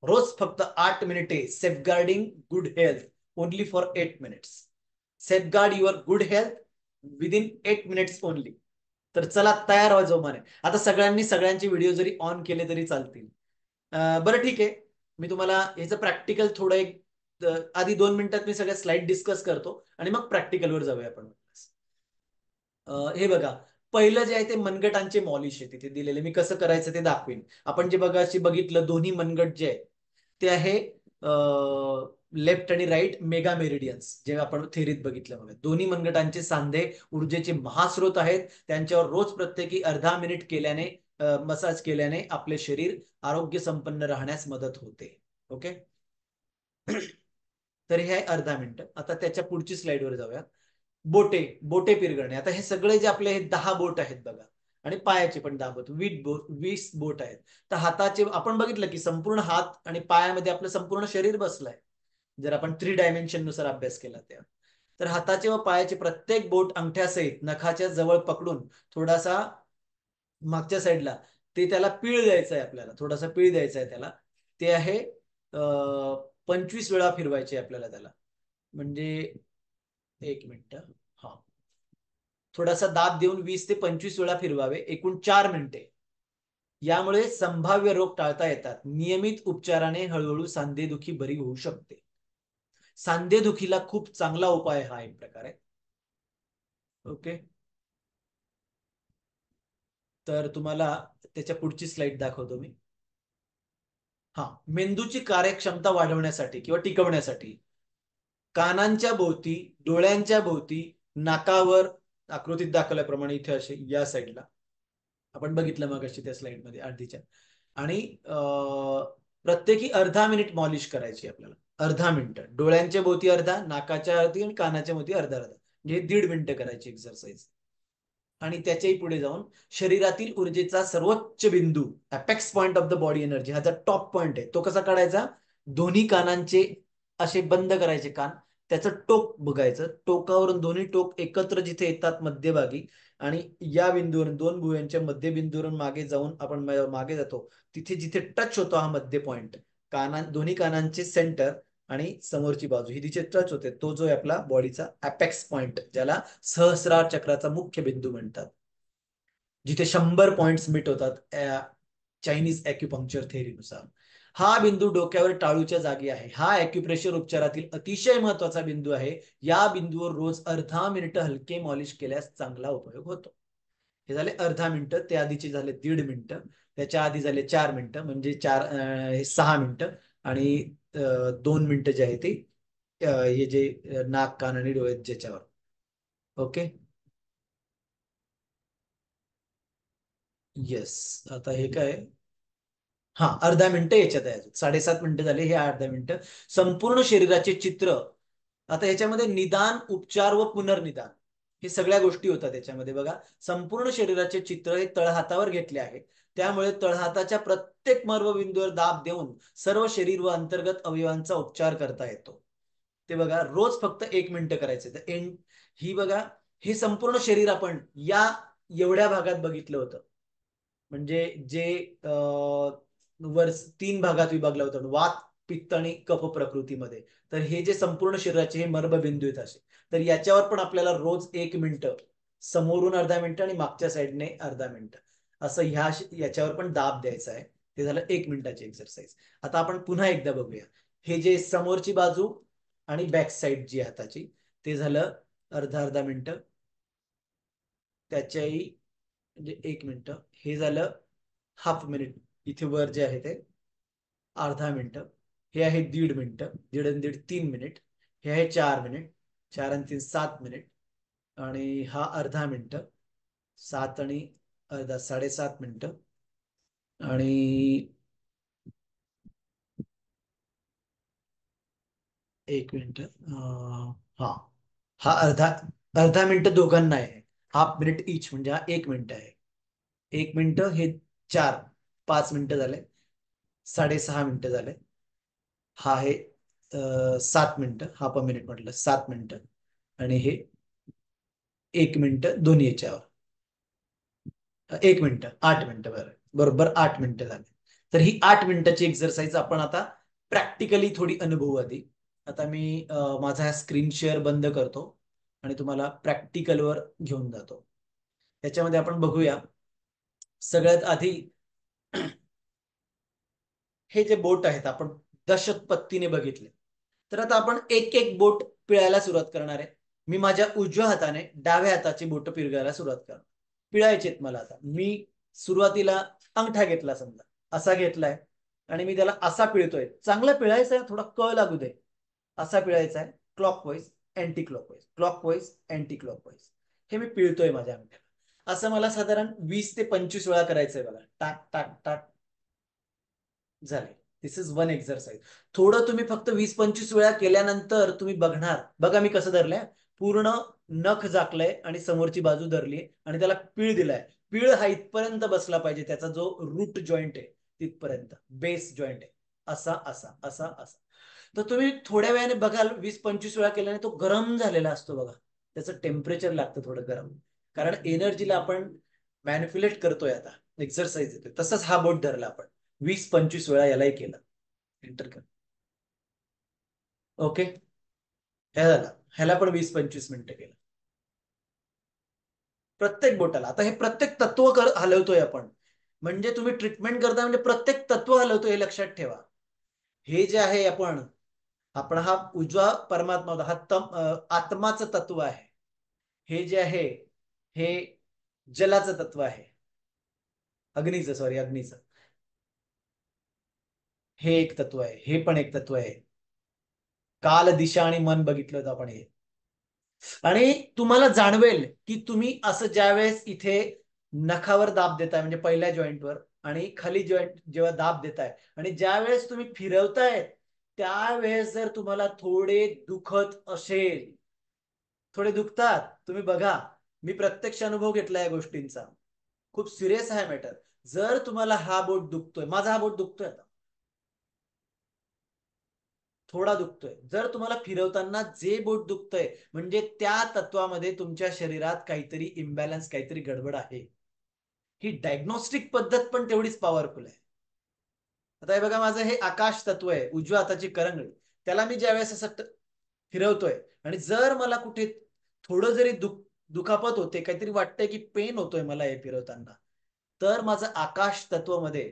रोज फक्त 8 मिनिटे safeguarding good health only for 8 minutes. Safeguard your good health within 8 minutes only. तर चला तयार व्हा जोमाने. आता सगळ्यांनी सगळ्यांचे व्हिडिओ जरी ऑन केले तरी चालतील. बरं ठीक आहे. मी तुम्हाला याचं प्रॅक्टिकल थोडं एक आधी 2 मिनिटात मी सगळ्या स्लाइड डिस्कस करतो आणि मग प्रॅक्टिकलवर जाऊया आपण. हे बघा, पहिलं जे आहे ते मनगटांचे मॉलिश आहे तिथे दिलेले. मी कसं करायचं ते दाखवेन. आपण जे बघाशी बघितलं दोन्ही मनगट जे आहे ते आहे लेफ्ट आणि राईट मेगा मेरिडियन्स, जे आपण थेरीत बघितलं. बघा, दोन्ही मनगटांचे सांधे ऊर्जेचे महास्रोत आहेत. त्यांच्यावर रोज प्रत्येकी अर्धा मिनिट केल्याने मसाज केल्याने आपले शरीर आरोग्य संपन्न राहण्यास मदत होते. ओके. तर हे आहे अर्धा मिनिट. आता त्याच्या पुढची स्लाइडवर जाऊया. बोटे बोटे पिरगणे. आता हे सगळे जे आपले हे 10 बोट आहेत बघा, आणि पायाचे पण 10 बोट, 20 बोट आहेत. तर हाताचे आपण बघितलं की संपूर्ण हात आणि पायामध्ये आपलं संपूर्ण शरीर बसलंय, जर आपण 3 डायमेन्शन नुसार अभ्यास केला तेव्हा. तर हाताचे व पायाचे प्रत्येक बोट अंगठ्यासहित नखाच्या जवळ पकडून थोडासा मागच्या साईडला ते त्याला पीळ द्यायचं आहे आपल्याला. थोडासा पीळ द्यायचा आहे त्याला. ते आहे 25 वेळा फिरवायचे आपल्याला त्याला. म्हणजे 1 मिनिट. हा, थोडासा दाब देऊन 20 ते 25 वेळा फिरवावे, एकूण 4 मिनिटे. यामुळे संभाव्य रोग टाळता येतात. नियमित उपचाराने हळूहळू सांधेदुखी बरी होऊ शकते. सांधेदुखीला खूप चांगला उपाय हा एक प्रकारे. ओके. तर तुम्हाला त्याच्या पुढची स्लाइड दाखवतो मी. हा, मेंदूची कार्यक्षमता वाढवण्यासाठी किंवा टिकवण्यासाठी कानांच्या भोवती, डोळ्यांच्या भोवती, नाकावर, आकृतीत दाखवल्याप्रमाणे इथे असे या साईडला आपण बघितलं मग अशी त्या स्लाइड मध्ये अर्धीच्या. आणि प्रत्येकी अर्धा मिनिट मॉलिश करायची आपल्याला. अर्धा मिनिट डोळ्यांच्या भोवती अर्धा, नाकाच्या अर्धी आणि कानाच्या भोवती अर्धा अर्धा, म्हणजे 1.5 मिनिटं करायची एक्सरसाइज. आणि त्याच्याही पुढे जाऊन शरीरातील ऊर्जेचा सर्वोच्च बिंदू, apex point of the body energy, हा जर टॉप पॉइंट आहे, तो कसा काढायचा? दोन्ही कानांचे असे बंद करायचे कान, त्याचं टोक बघायचं, टोकावरून दोन्ही टोक एकत्र जिथे येतात मध्यभागी, आणि या बिंदूवरून दोन भुवयांच्या मध्यबिंदूवरून मागे जाऊन आपण मागे जातो, तिथे जिथे टच होतो हा मध्य पॉइंट, दोन्ही कानांचे सेंटर आणि समोरची बाजू ही जिथे टच होते, तो जो आहे आपला बॉडीचा अपेक्स पॉइंट, ज्याला सहस्रार चक्राचा मुख्य बिंदू म्हणतात, जिथे 100 पॉइंट्स मीट होतात चायनीज अॅक्युपंक्चर थेअरीनुसार. हा बिंदू डोक्यावर टाळूच्या जागी आहे. हा अॅक्युप्रेशर उपचारातील अतिशय महत्वाचा बिंदू आहे. या बिंदूवर रोज अर्धा मिनिट हलके मॉलिश केल्यास चांगला उपयोग होतो. हे झाले अर्धा मिनिट. ते आधीचे झाले 1.5 मिनिट. त्याच्या आधी झाले 4 मिनिट, म्हणजे 6 मिनिट. आणि 2 मिनिट जे आहे ते हे जे नाक, कान आणि डोळे ज्याच्यावर. ओके. येस. आता हे काय, हा, अर्धा मिनिट याच्यात आहे. 7.5 मिनिटं झाले, हे अर्धा मिनिट. संपूर्ण शरीराचे चित्र. आता ह्याच्यामध्ये निदान, उपचार व पुनर्निदान हे सगळ्या गोष्टी होतात त्याच्यामध्ये. बघा, संपूर्ण शरीराचे चित्र हे तळहातावर घेतले आहे. त्यामुळे तळहाताच्या प्रत्येक मर्मबिंदूवर दाब देऊन सर्व शरीर व अंतर्गत अवयवांचा उपचार करता येतो. ते बघा, रोज फक्त 1 मिनिट करायचे. तर ही बघा, हे संपूर्ण शरीर आपण या एवढ्या भागात बघितलं होतं. म्हणजे जे वर 3 भागात विभागलं होतं, वात, पित्त आणि कफ प्रकृतीमध्ये. तर हे जे संपूर्ण शरीराचे हे मर्मबिंदू आहेत असे, तर याच्यावर पण आपल्याला रोज 1 मिनिट, समोरून अर्धा मिनिट आणि मागच्या साईडने अर्धा मिनिट, असं याच्यावर पण दाब द्यायचा आहे. ते झालं 1 मिनिटाची एक्सरसाइज. आता आपण पुन्हा एकदा बघूया. हे जे समोरची बाजू आणि बॅक साईड जी हाताची, ते झालं अर्धा अर्धा मिनिट. त्याच्याही म्हणजे 1 मिनिट. हे झालं हाफ मिनिट. इथे वर जे आहे ते अर्धा मिनिट. हे आहे 1.5 मिनिट. 1.5 आणि 1.5 3 मिनिट. हे आहे 4 मिनिट. 4 आणि 3 7 मिनिट. आणि हा अर्धा मिनिट. 7 आणि अर्धा 7.5 मिनिट. आणि 1 मिनिट. हा, हा अर्धा अर्धा मिनिट दोघांना आहे. हाफ मिनिट इच, म्हणजे हा 1 मिनिट आहे. 1 मिनिट हे 5 मिनिटं झाले, 6.5 मिनिटं झाले, हा आहे 7 मिनिटं, हाफ अ मिनिट म्हटलं, 7 मिनिटं, आणि हे 1 मिनिट, दोन्ही याच्यावर 1 मिनिट, 8 मिनिटं, बरोबर 8 मिनिटं झाले. तर ही 8 मिनिटाची एक्सरसाइज आपण आता प्रॅक्टिकली थोडी अनुभवू आधी. आता मी माझा हा स्क्रीन शेअर बंद करतो आणि तुम्हाला प्रॅक्टिकलवर घेऊन जातो. त्याच्यामध्ये आपण बघूया सगळ्यात आधी हे जे बोट आहेत आपण दशपत्तीने बघितले. तर आता आपण एक एक बोट पिळायला सुरुवात करणार आहे. मी माझ्या उजव्या हाताने डाव्या हाताची बोट पिळायला सुरुवात करणार. पिळायचेत मला. आता मी सुरुवातीला अंगठा घेतला, समजा असा घेतलाय, आणि मी त्याला असा पिळतोय. चांगला पिळायचा आहे, थोडा कळ लागू दे. असा पिळायचा आहे, clockwise, anti clockwise, clockwise, anti clockwise. हे मी पिळतोय माझ्या अंगठ्याला. असं मला साधारण 20 ते 25 वेळा करायचंय बघा. टाक टाक टाक झाले. दिस इज वन एक्झरसाइज. थोडं तुम्ही फक्त 20-25 वेळा केल्यानंतर तुम्ही बघणार, बघा मी कसं धरलंय, पूर्ण नख झाकलंय आणि समोरची बाजू धरली आणि त्याला पीळ दिलाय. पीळ हा इथपर्यंत बसला पाहिजे, त्याचा जो रूट जॉईंट आहे तिथपर्यंत, बेस जॉईंट आहे, असा असा असा असा. तर तुम्ही थोड्या वेळाने बघाल, 20-25 वेळा केल्याने तो गरम झालेला असतो बघा. त्याचं टेम्परेचर लागतं थोडं गरम, कारण एनर्जीला आपण मॅनिप्युलेट करतोय. आता एक्सरसाइज येतोय तसंच हा बोट धरला आपण 20-25 वेळा यालाही केलं. एंटर कर. ओके, ह्या झाला. ह्याला पण 20-25 मिनिटं केलं प्रत्येक बोटाला. आता हे प्रत्येक तत्व हलवतोय आपण. म्हणजे तुम्ही ट्रीटमेंट करता म्हणजे प्रत्येक तत्व हलवतोय, हे लक्षात ठेवा. हे जे आहे आपण आपण हा उजवा परमात्मा होता, हा आत्माचं तत्व आहे. हे जे आहे हे जलाचं तत्व आहे, अग्नीचं, सॉरी अग्नीचं. हे एक तत्व आहे, हे पण एक तत्व आहे. काल, दिशा आणि मन बघितलं होतं आपण हे. आणि तुम्हाला जाणवेल की तुम्ही असं ज्यावेळेस इथे नखावर दाब देताय, म्हणजे पहिल्या जॉईंटवर, आणि खाली जॉईंट जेव्हा दाब देताय आणि ज्या वेळेस तुम्ही फिरवताय, त्यावेळेस जर तुम्हाला थोडे दुखत असेल, थोडे दुखतात, तुम्ही बघा. मी प्रत्यक्ष अनुभव घेतला या गोष्टींचा. खूप सिरियस आहे मॅटर. जर तुम्हाला हा बोट दुखतोय, माझा हा बोट दुखतोय आता, थोडा दुखतोय, जर तुम्हाला फिरवताना जे बोट दुखतंय, म्हणजे त्या तत्वामध्ये तुमच्या शरीरात काहीतरी इम्बॅलन्स, काहीतरी गडबड आहे. ही डायग्नोस्टिक पद्धत पण तेवढीच पॉवरफुल आहे. आता हे बघा, माझं हे आकाश तत्व आहे, उजव्या हाताची करंगळी. त्याला मी ज्यावेळेस असं फिरवतोय आणि जर मला कुठे थोडं जरी दुखापत होते, काहीतरी वाटतंय की पेन होतोय मला हे फिरवताना, तर माझं आकाश तत्व मध्ये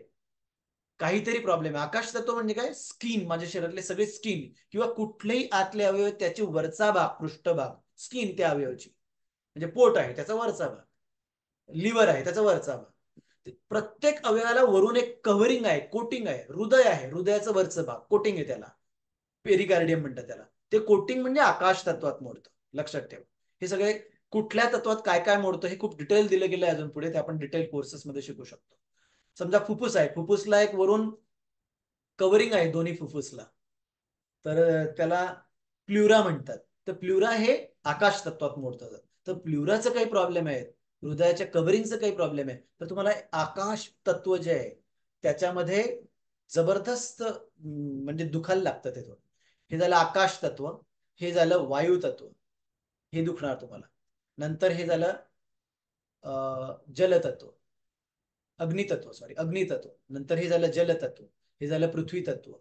काहीतरी प्रॉब्लेम आहे. आकाश तत्व म्हणजे काय? स्किन, माझ्या शरीरातले सगळे स्किन किंवा कुठलेही आतले अवयव, त्याची वरचा भाग, पृष्ठभाग, स्किन त्या अवयवाची, म्हणजे पोट आहे त्याचा वरचा भाग, लिव्हर आहे त्याचा वरचा भाग, प्रत्येक अवयवाला वरून एक कव्हरिंग आहे, कोटिंग आहे. हृदय आहे, हृदयाचं वरचं भाग, कोटिंग आहे त्याला, पेरिकार्डियम म्हणतात त्याला. ते कोटिंग म्हणजे आकाश तत्वात मोडतं, लक्षात ठेवा. हे सगळे कुठल्या तत्वात काय काय मोडतं हे खूप डिटेल दिलं गेलं अजून पुढे, ते आपण डिटेल कोर्सेस मध्ये शिकू शकतो. समजा फुफ्फुस आहे, फुफ्फुसला एक वरून कव्हरिंग आहे दोन्ही फुफ्फुसला, तर त्याला प्ल्युरा म्हणतात. तर प्ल्युरा हे आकाश तत्वात मोडतं. तर प्ल्युराचं काही प्रॉब्लेम आहे, हृदयाच्या कव्हरिंगचं काही प्रॉब्लेम आहे, तर तुम्हाला आकाश तत्व जे आहे त्याच्यामध्ये जबरदस्त म्हणजे दुखायला लागतं ते थोडं. हे झालं आकाश तत्व, हे झालं वायू तत्व, हे दुखणार तुम्हाला. नंतर हे झालं जलतत्व, अग्नितत्व, सॉरी अग्नितत्व. नंतर हे झालं जलतत्व, हे झालं पृथ्वी तत्व.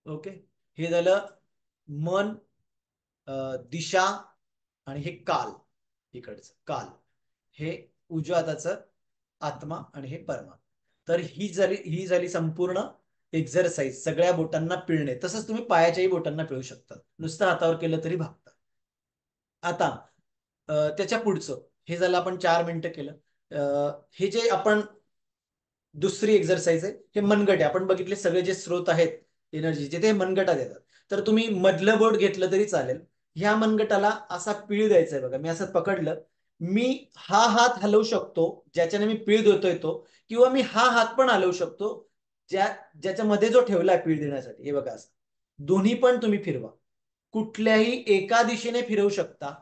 ओके, हे झालं मन, दिशा, आणि हे काल, इकडचं काल, हे उजव्या हाताचं आत्मा, आणि हे परमा. तर ही झाली संपूर्ण एक्झरसाइज, सगळ्या बोटांना पिळणे. तसंच तुम्ही पायाच्याही बोटांना पिळू शकता, नुसतं हातावर केलं तरी भागतं. आता त्याच्या पुढचं हे झालं, आपण 4 मिनिटं केलं. हे जे आपण दुसरी एक्झरसाइज आहे, हे मनगट आहे. आपण बघितले सगळे जे स्रोत आहेत एनर्जीचे, ते मनगटात येतात. तर तुम्ही मधलं बोट घेतलं तरी चालेल. ह्या मनगटाला असा पीळ द्यायचा आहे बघा. मी असं पकडलं, मी हा हात हलवू शकतो ज्याच्याने मी पीळ देतोय तो, किंवा मी हा हात पण हलवू शकतो ज्याच्यामध्ये जो ठेवलाय पीळ देण्यासाठी. हे बघा, असं दोन्ही पण तुम्ही फिरवा, कुठल्याही एका दिशेने फिरवू शकता.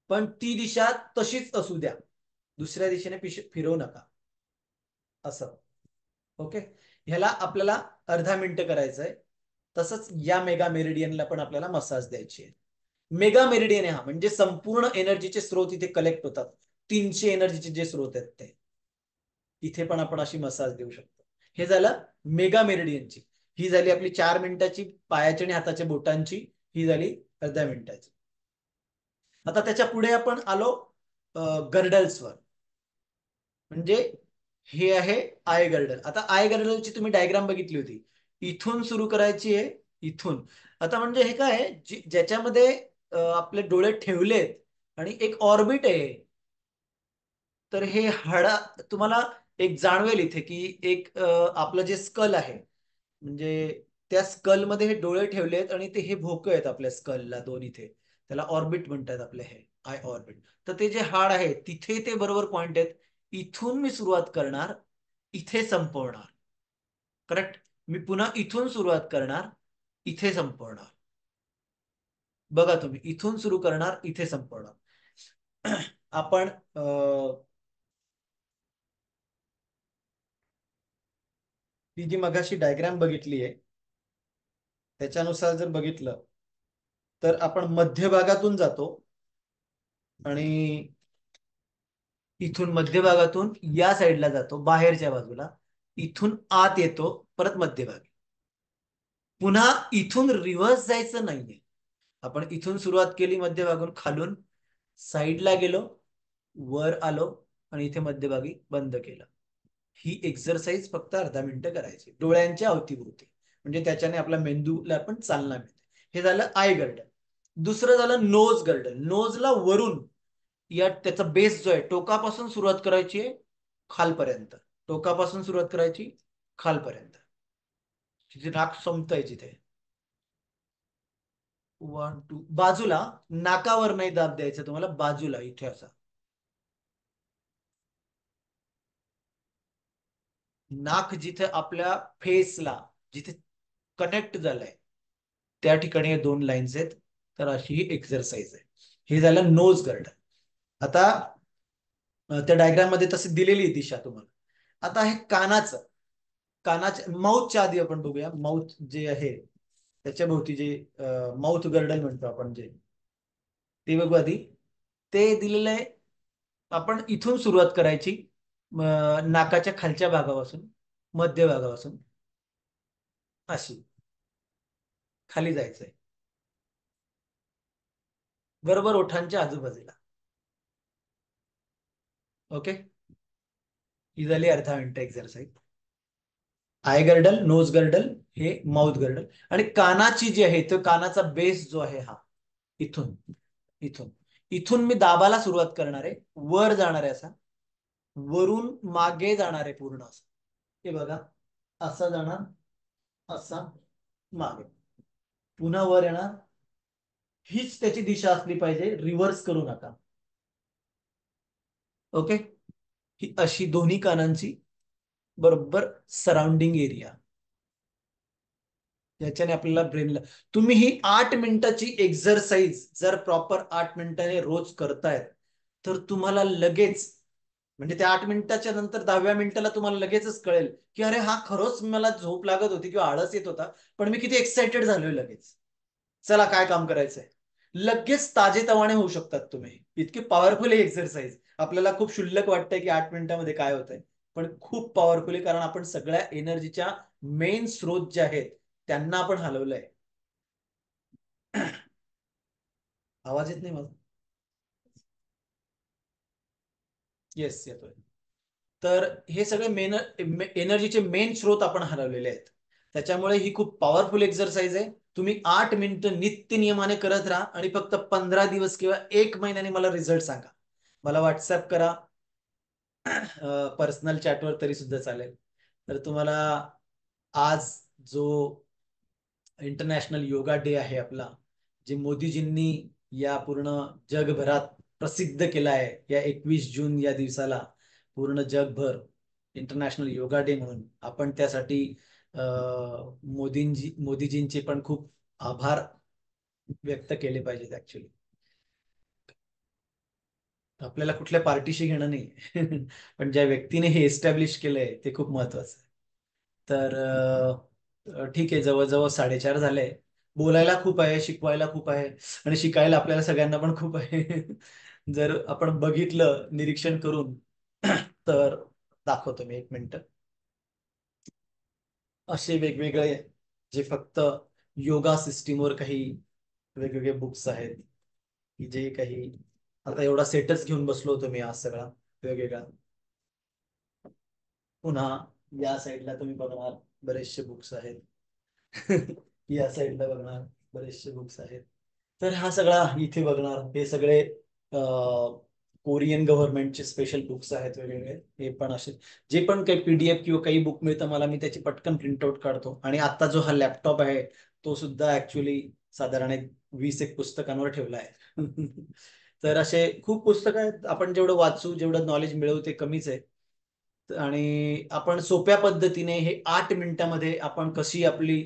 पण ती दिशा तशीच असू द्या, दुसऱ्या दिशेने फिरवू नका, असं. ओके. ह्याला आपल्याला अर्धा मिनिट करायचंय. तसंच या मेगा मेरिडियनला पण आपल्याला मसाज द्यायची आहे. मेगा मेरिडियन हा म्हणजे संपूर्ण एनर्जीचे स्रोत इथे कलेक्ट होतात. 300 एनर्जीचे जे स्रोत आहेत ते इथे पण आपण अशी मसाज देऊ शकतो. हे झालं मेगा मेरिडियनची. ही झाली आपली 4 मिनिटाची पायाची आणि हाताच्या बोटांची. ही झाली अर्ध्या मिनिटाची. आता त्याच्या पुढे आपण आलो गर्डल्सवर. म्हणजे हे आहे आय गर्डल. आता आय गर्डलची तुम्ही डायग्राम बघितली होती. इथून सुरू करायची आहे, इथून. आता म्हणजे हे काय ज्याच्यामध्ये आपले डोळे ठेवलेत आणि एक ऑर्बिट आहे. तर हे हाडा तुम्हाला एक जाणवेल इथे की एक आपलं जे स्कल आहे, म्हणजे त्या स्कल मध्ये हे डोळे ठेवलेत आणि ते हे भोकं आहेत आपल्या स्कलला दोन इथे. त्याला ऑर्बिट म्हणतात आपले, हे आय ऑर्बिट. तर ते जे हाड आहे तिथे ते बरोबर पॉइंट आहेत. इथून मी सुरुवात करणार, इथे संपवणार. करेक्ट. मी पुन्हा इथून सुरुवात करणार, इथे संपवणार. बघा तुम्ही, इथून सुरू करणार, इथे संपवणार. आपण ही जी मगाशी डायग्राम बघितली आहे त्याच्यानुसार जर बघितलं तर आपण मध्यभागातून जातो आणि इथून मध्यभागातून या साईडला जातो, बाहेरच्या बाजूला. इथून आत येतो, परत मध्यभागी. पुन्हा इथून रिव्हर्स जायचं नाहीये. आपण इथून सुरुवात केली मध्यभागून, खालून साईडला गेलो, वर आलो आणि इथे मध्यभागी बंद केलं. ही एक्सरसाइज फक्त अर्धा मिनिटं करायची डोळ्यांच्या अवतीभोवती. म्हणजे त्याच्याने आपल्या मेंदूला पण चालना मिळते. हे झालं आय गर्डल. दुसरं झालं नोज गर्डल. नोजला वरून या त्याचा बेस जो आहे, टोकापासून सुरुवात करायची आहे खालपर्यंत. टोकापासून सुरुवात करायची खालपर्यंत, तिथे नाक संपतंय जिथे. 1 2 बाजूला. नाकावर नाही दाब द्यायचा तुम्हाला, बाजूला इथे असा. नाक जिथे आपल्या फेसला जिथे कनेक्ट झालंय त्या ठिकाणी हे दोन लाईन्स आहेत. तर अशी ही एक्सरसाइज आहे. हे झालं नोज गर्डल. आता त्या डायग्राम मध्ये तशी दिलेली दिशा तुम्हाला. आता हे कानाचं, कानाच्या माउथच्या आधी आपण बघूया. माउथ जे आहे त्याच्या भोवती जे माउथ गर्डल म्हणतो आपण, जे ते बघू आधी. ते दिलेलं आहे. आपण इथून सुरुवात करायची, नाकाच्या खालच्या भागापासून, मध्य भागापासून अशी खाली जायचंय, बरोबर ओठांच्या आजूबाजूला. ओके. ही झाली अर्धा minute exercise. Eye girdle, nose girdle, हे माउथ गर्डल. आणि कानाची जी आहे, तो कानाचा बेस जो आहे हा, इथून इथून इथून मी दाबाला सुरुवात करणार आहे, वर जाणार आहे असा, वरून मागे जाणार आहे पूर्ण असं. हे बघा, असा जाणार, असा मागे, पुन्हा वर येणार. हीच त्याची दिशा असली पाहिजे, रिव्हर्स करू नका. ओके. ही अशी दोन्ही कानांची बरोबर सराउंडिंग एरिया. याच्याने आपल्याला ब्रेनला, तुम्ही ही 8 मिनिटाची एक्सरसाइज जर प्रॉपर 8 मिनिटाने रोज करतायत तर तुम्हाला लगेच, म्हणजे त्या 8 मिनिटाच्या नंतर 10व्या मिनिटाला तुम्हाला लगेचच कळेल की अरे हा, खरंच मला झोप लागत होती किंवा आळस येत होता, पण मी किती एक्साइटेड झालोय लगेच. चला काय काम करायचंय. लगेच ताजेतवाने होऊ शकतात तुम्ही. इतकी पॉवरफुल आहे एक्सरसाइज. आपल्याला खूप क्षुल्लक वाटतंय की 8 मिनिटामध्ये काय होतंय, पण खूप पॉवरफुल आहे. कारण आपण सगळ्या एनर्जीच्या मेन स्रोत जे आहेत त्यांना आपण हलवलंय. आवाज येत नाही माझा? येस, येतोय. तर हे सगळे मेन एनर्जीचे मेन स्रोत आपण हलवलेले आहेत. त्याच्यामुळे ही खूप पॉवरफुल एक्सरसाइज आहे. तुम्ही 8 मिनिटं नित्य नियमाने करत राहा आणि फक्त 15 दिवस किंवा 1 महिन्याने मला रिझल्ट सांगा. मला व्हॉट्सअप करा, पर्सनल चॅटवर तरी सुद्धा चालेल. तर तुम्हाला आज जो इंटरनॅशनल योगा डे आहे आपला, जे मोदीजींनी या पूर्ण जगभरात प्रसिद्ध केला आहे, या 21 जून या दिवसाला पूर्ण जगभर इंटरनॅशनल योगा डे म्हणून, आपण त्यासाठी मोदीजींचे पण खूप आभार व्यक्त केले पाहिजेत ऍक्च्युली. आपल्याला कुठल्या पार्टीशी घेणं नाही. पण ज्या व्यक्तीने हे एस्टॅब्लिश केलंय ते खूप महत्वाचं आहे. तर ठीक आहे, जवळजवळ 4:30 झाले. बोलायला खूप आहे, शिकवायला खूप आहे, आणि शिकायला आपल्याला सगळ्यांना पण खूप आहे. जर आपण बघितलं निरीक्षण करून, तर दाखवतो मी, 1 मिनिट. असे वेगवेगळे जे फक्त योगा सिस्टीमवर काही वेगवेगळे बुक्स आहेत, की जे काही, आता एवढा सेटच घेऊन बसलो होतो मी आज सगळा वेगवेगळा. पुन्हा या साईडला तुम्ही बघणार बरेचसे बुक्स आहेत. या साईडला बघणार बरेचसे बुक्स आहेत. तर हा सगळा इथे बघणार, हे सगळे कोरियन गव्हर्नमेंटचे स्पेशल बुक्स आहेत वेगवेगळे. हे पण असे जे पण काही पीडीएफ किंवा काही बुक मिळतं मला, मी त्याची पटकन प्रिंटआउट काढतो. आणि आता जो हा लॅपटॉप आहे तो सुद्धा ऍक्च्युली साधारण 20 एक पुस्तकांवर ठेवला आहे. तर असे खूप पुस्तकं आहेत. आपण जेवढं वाचू, जेवढं नॉलेज मिळवू ते कमीच आहे. आणि आपण सोप्या पद्धतीने हे 8 मिनिटामध्ये आपण कशी आपली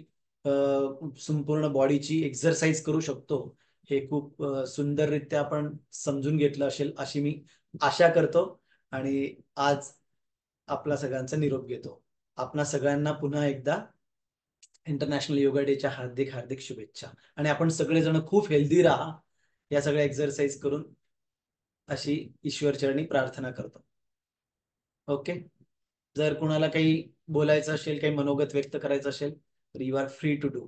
संपूर्ण बॉडीची एक्सरसाइज करू शकतो, हे खूप सुंदररित्या आपण समजून घेतलं असेल अशी मी आशा करतो. आणि आज आपला सगळ्यांचा निरोप घेतो. आपणा सगळ्यांना पुन्हा एकदा इंटरनॅशनल योगा डेच्या हार्दिक हार्दिक शुभेच्छा. आणि आपण सगळेजण खूप हेल्दी राहा, या सगळ्या एक्सरसाइज करून, अशी ईश्वरचरणी प्रार्थना करतो. ओके. जर कुणाला काही बोलायचं असेल, काही मनोगत व्यक्त करायचं असेल, तर you are free to do.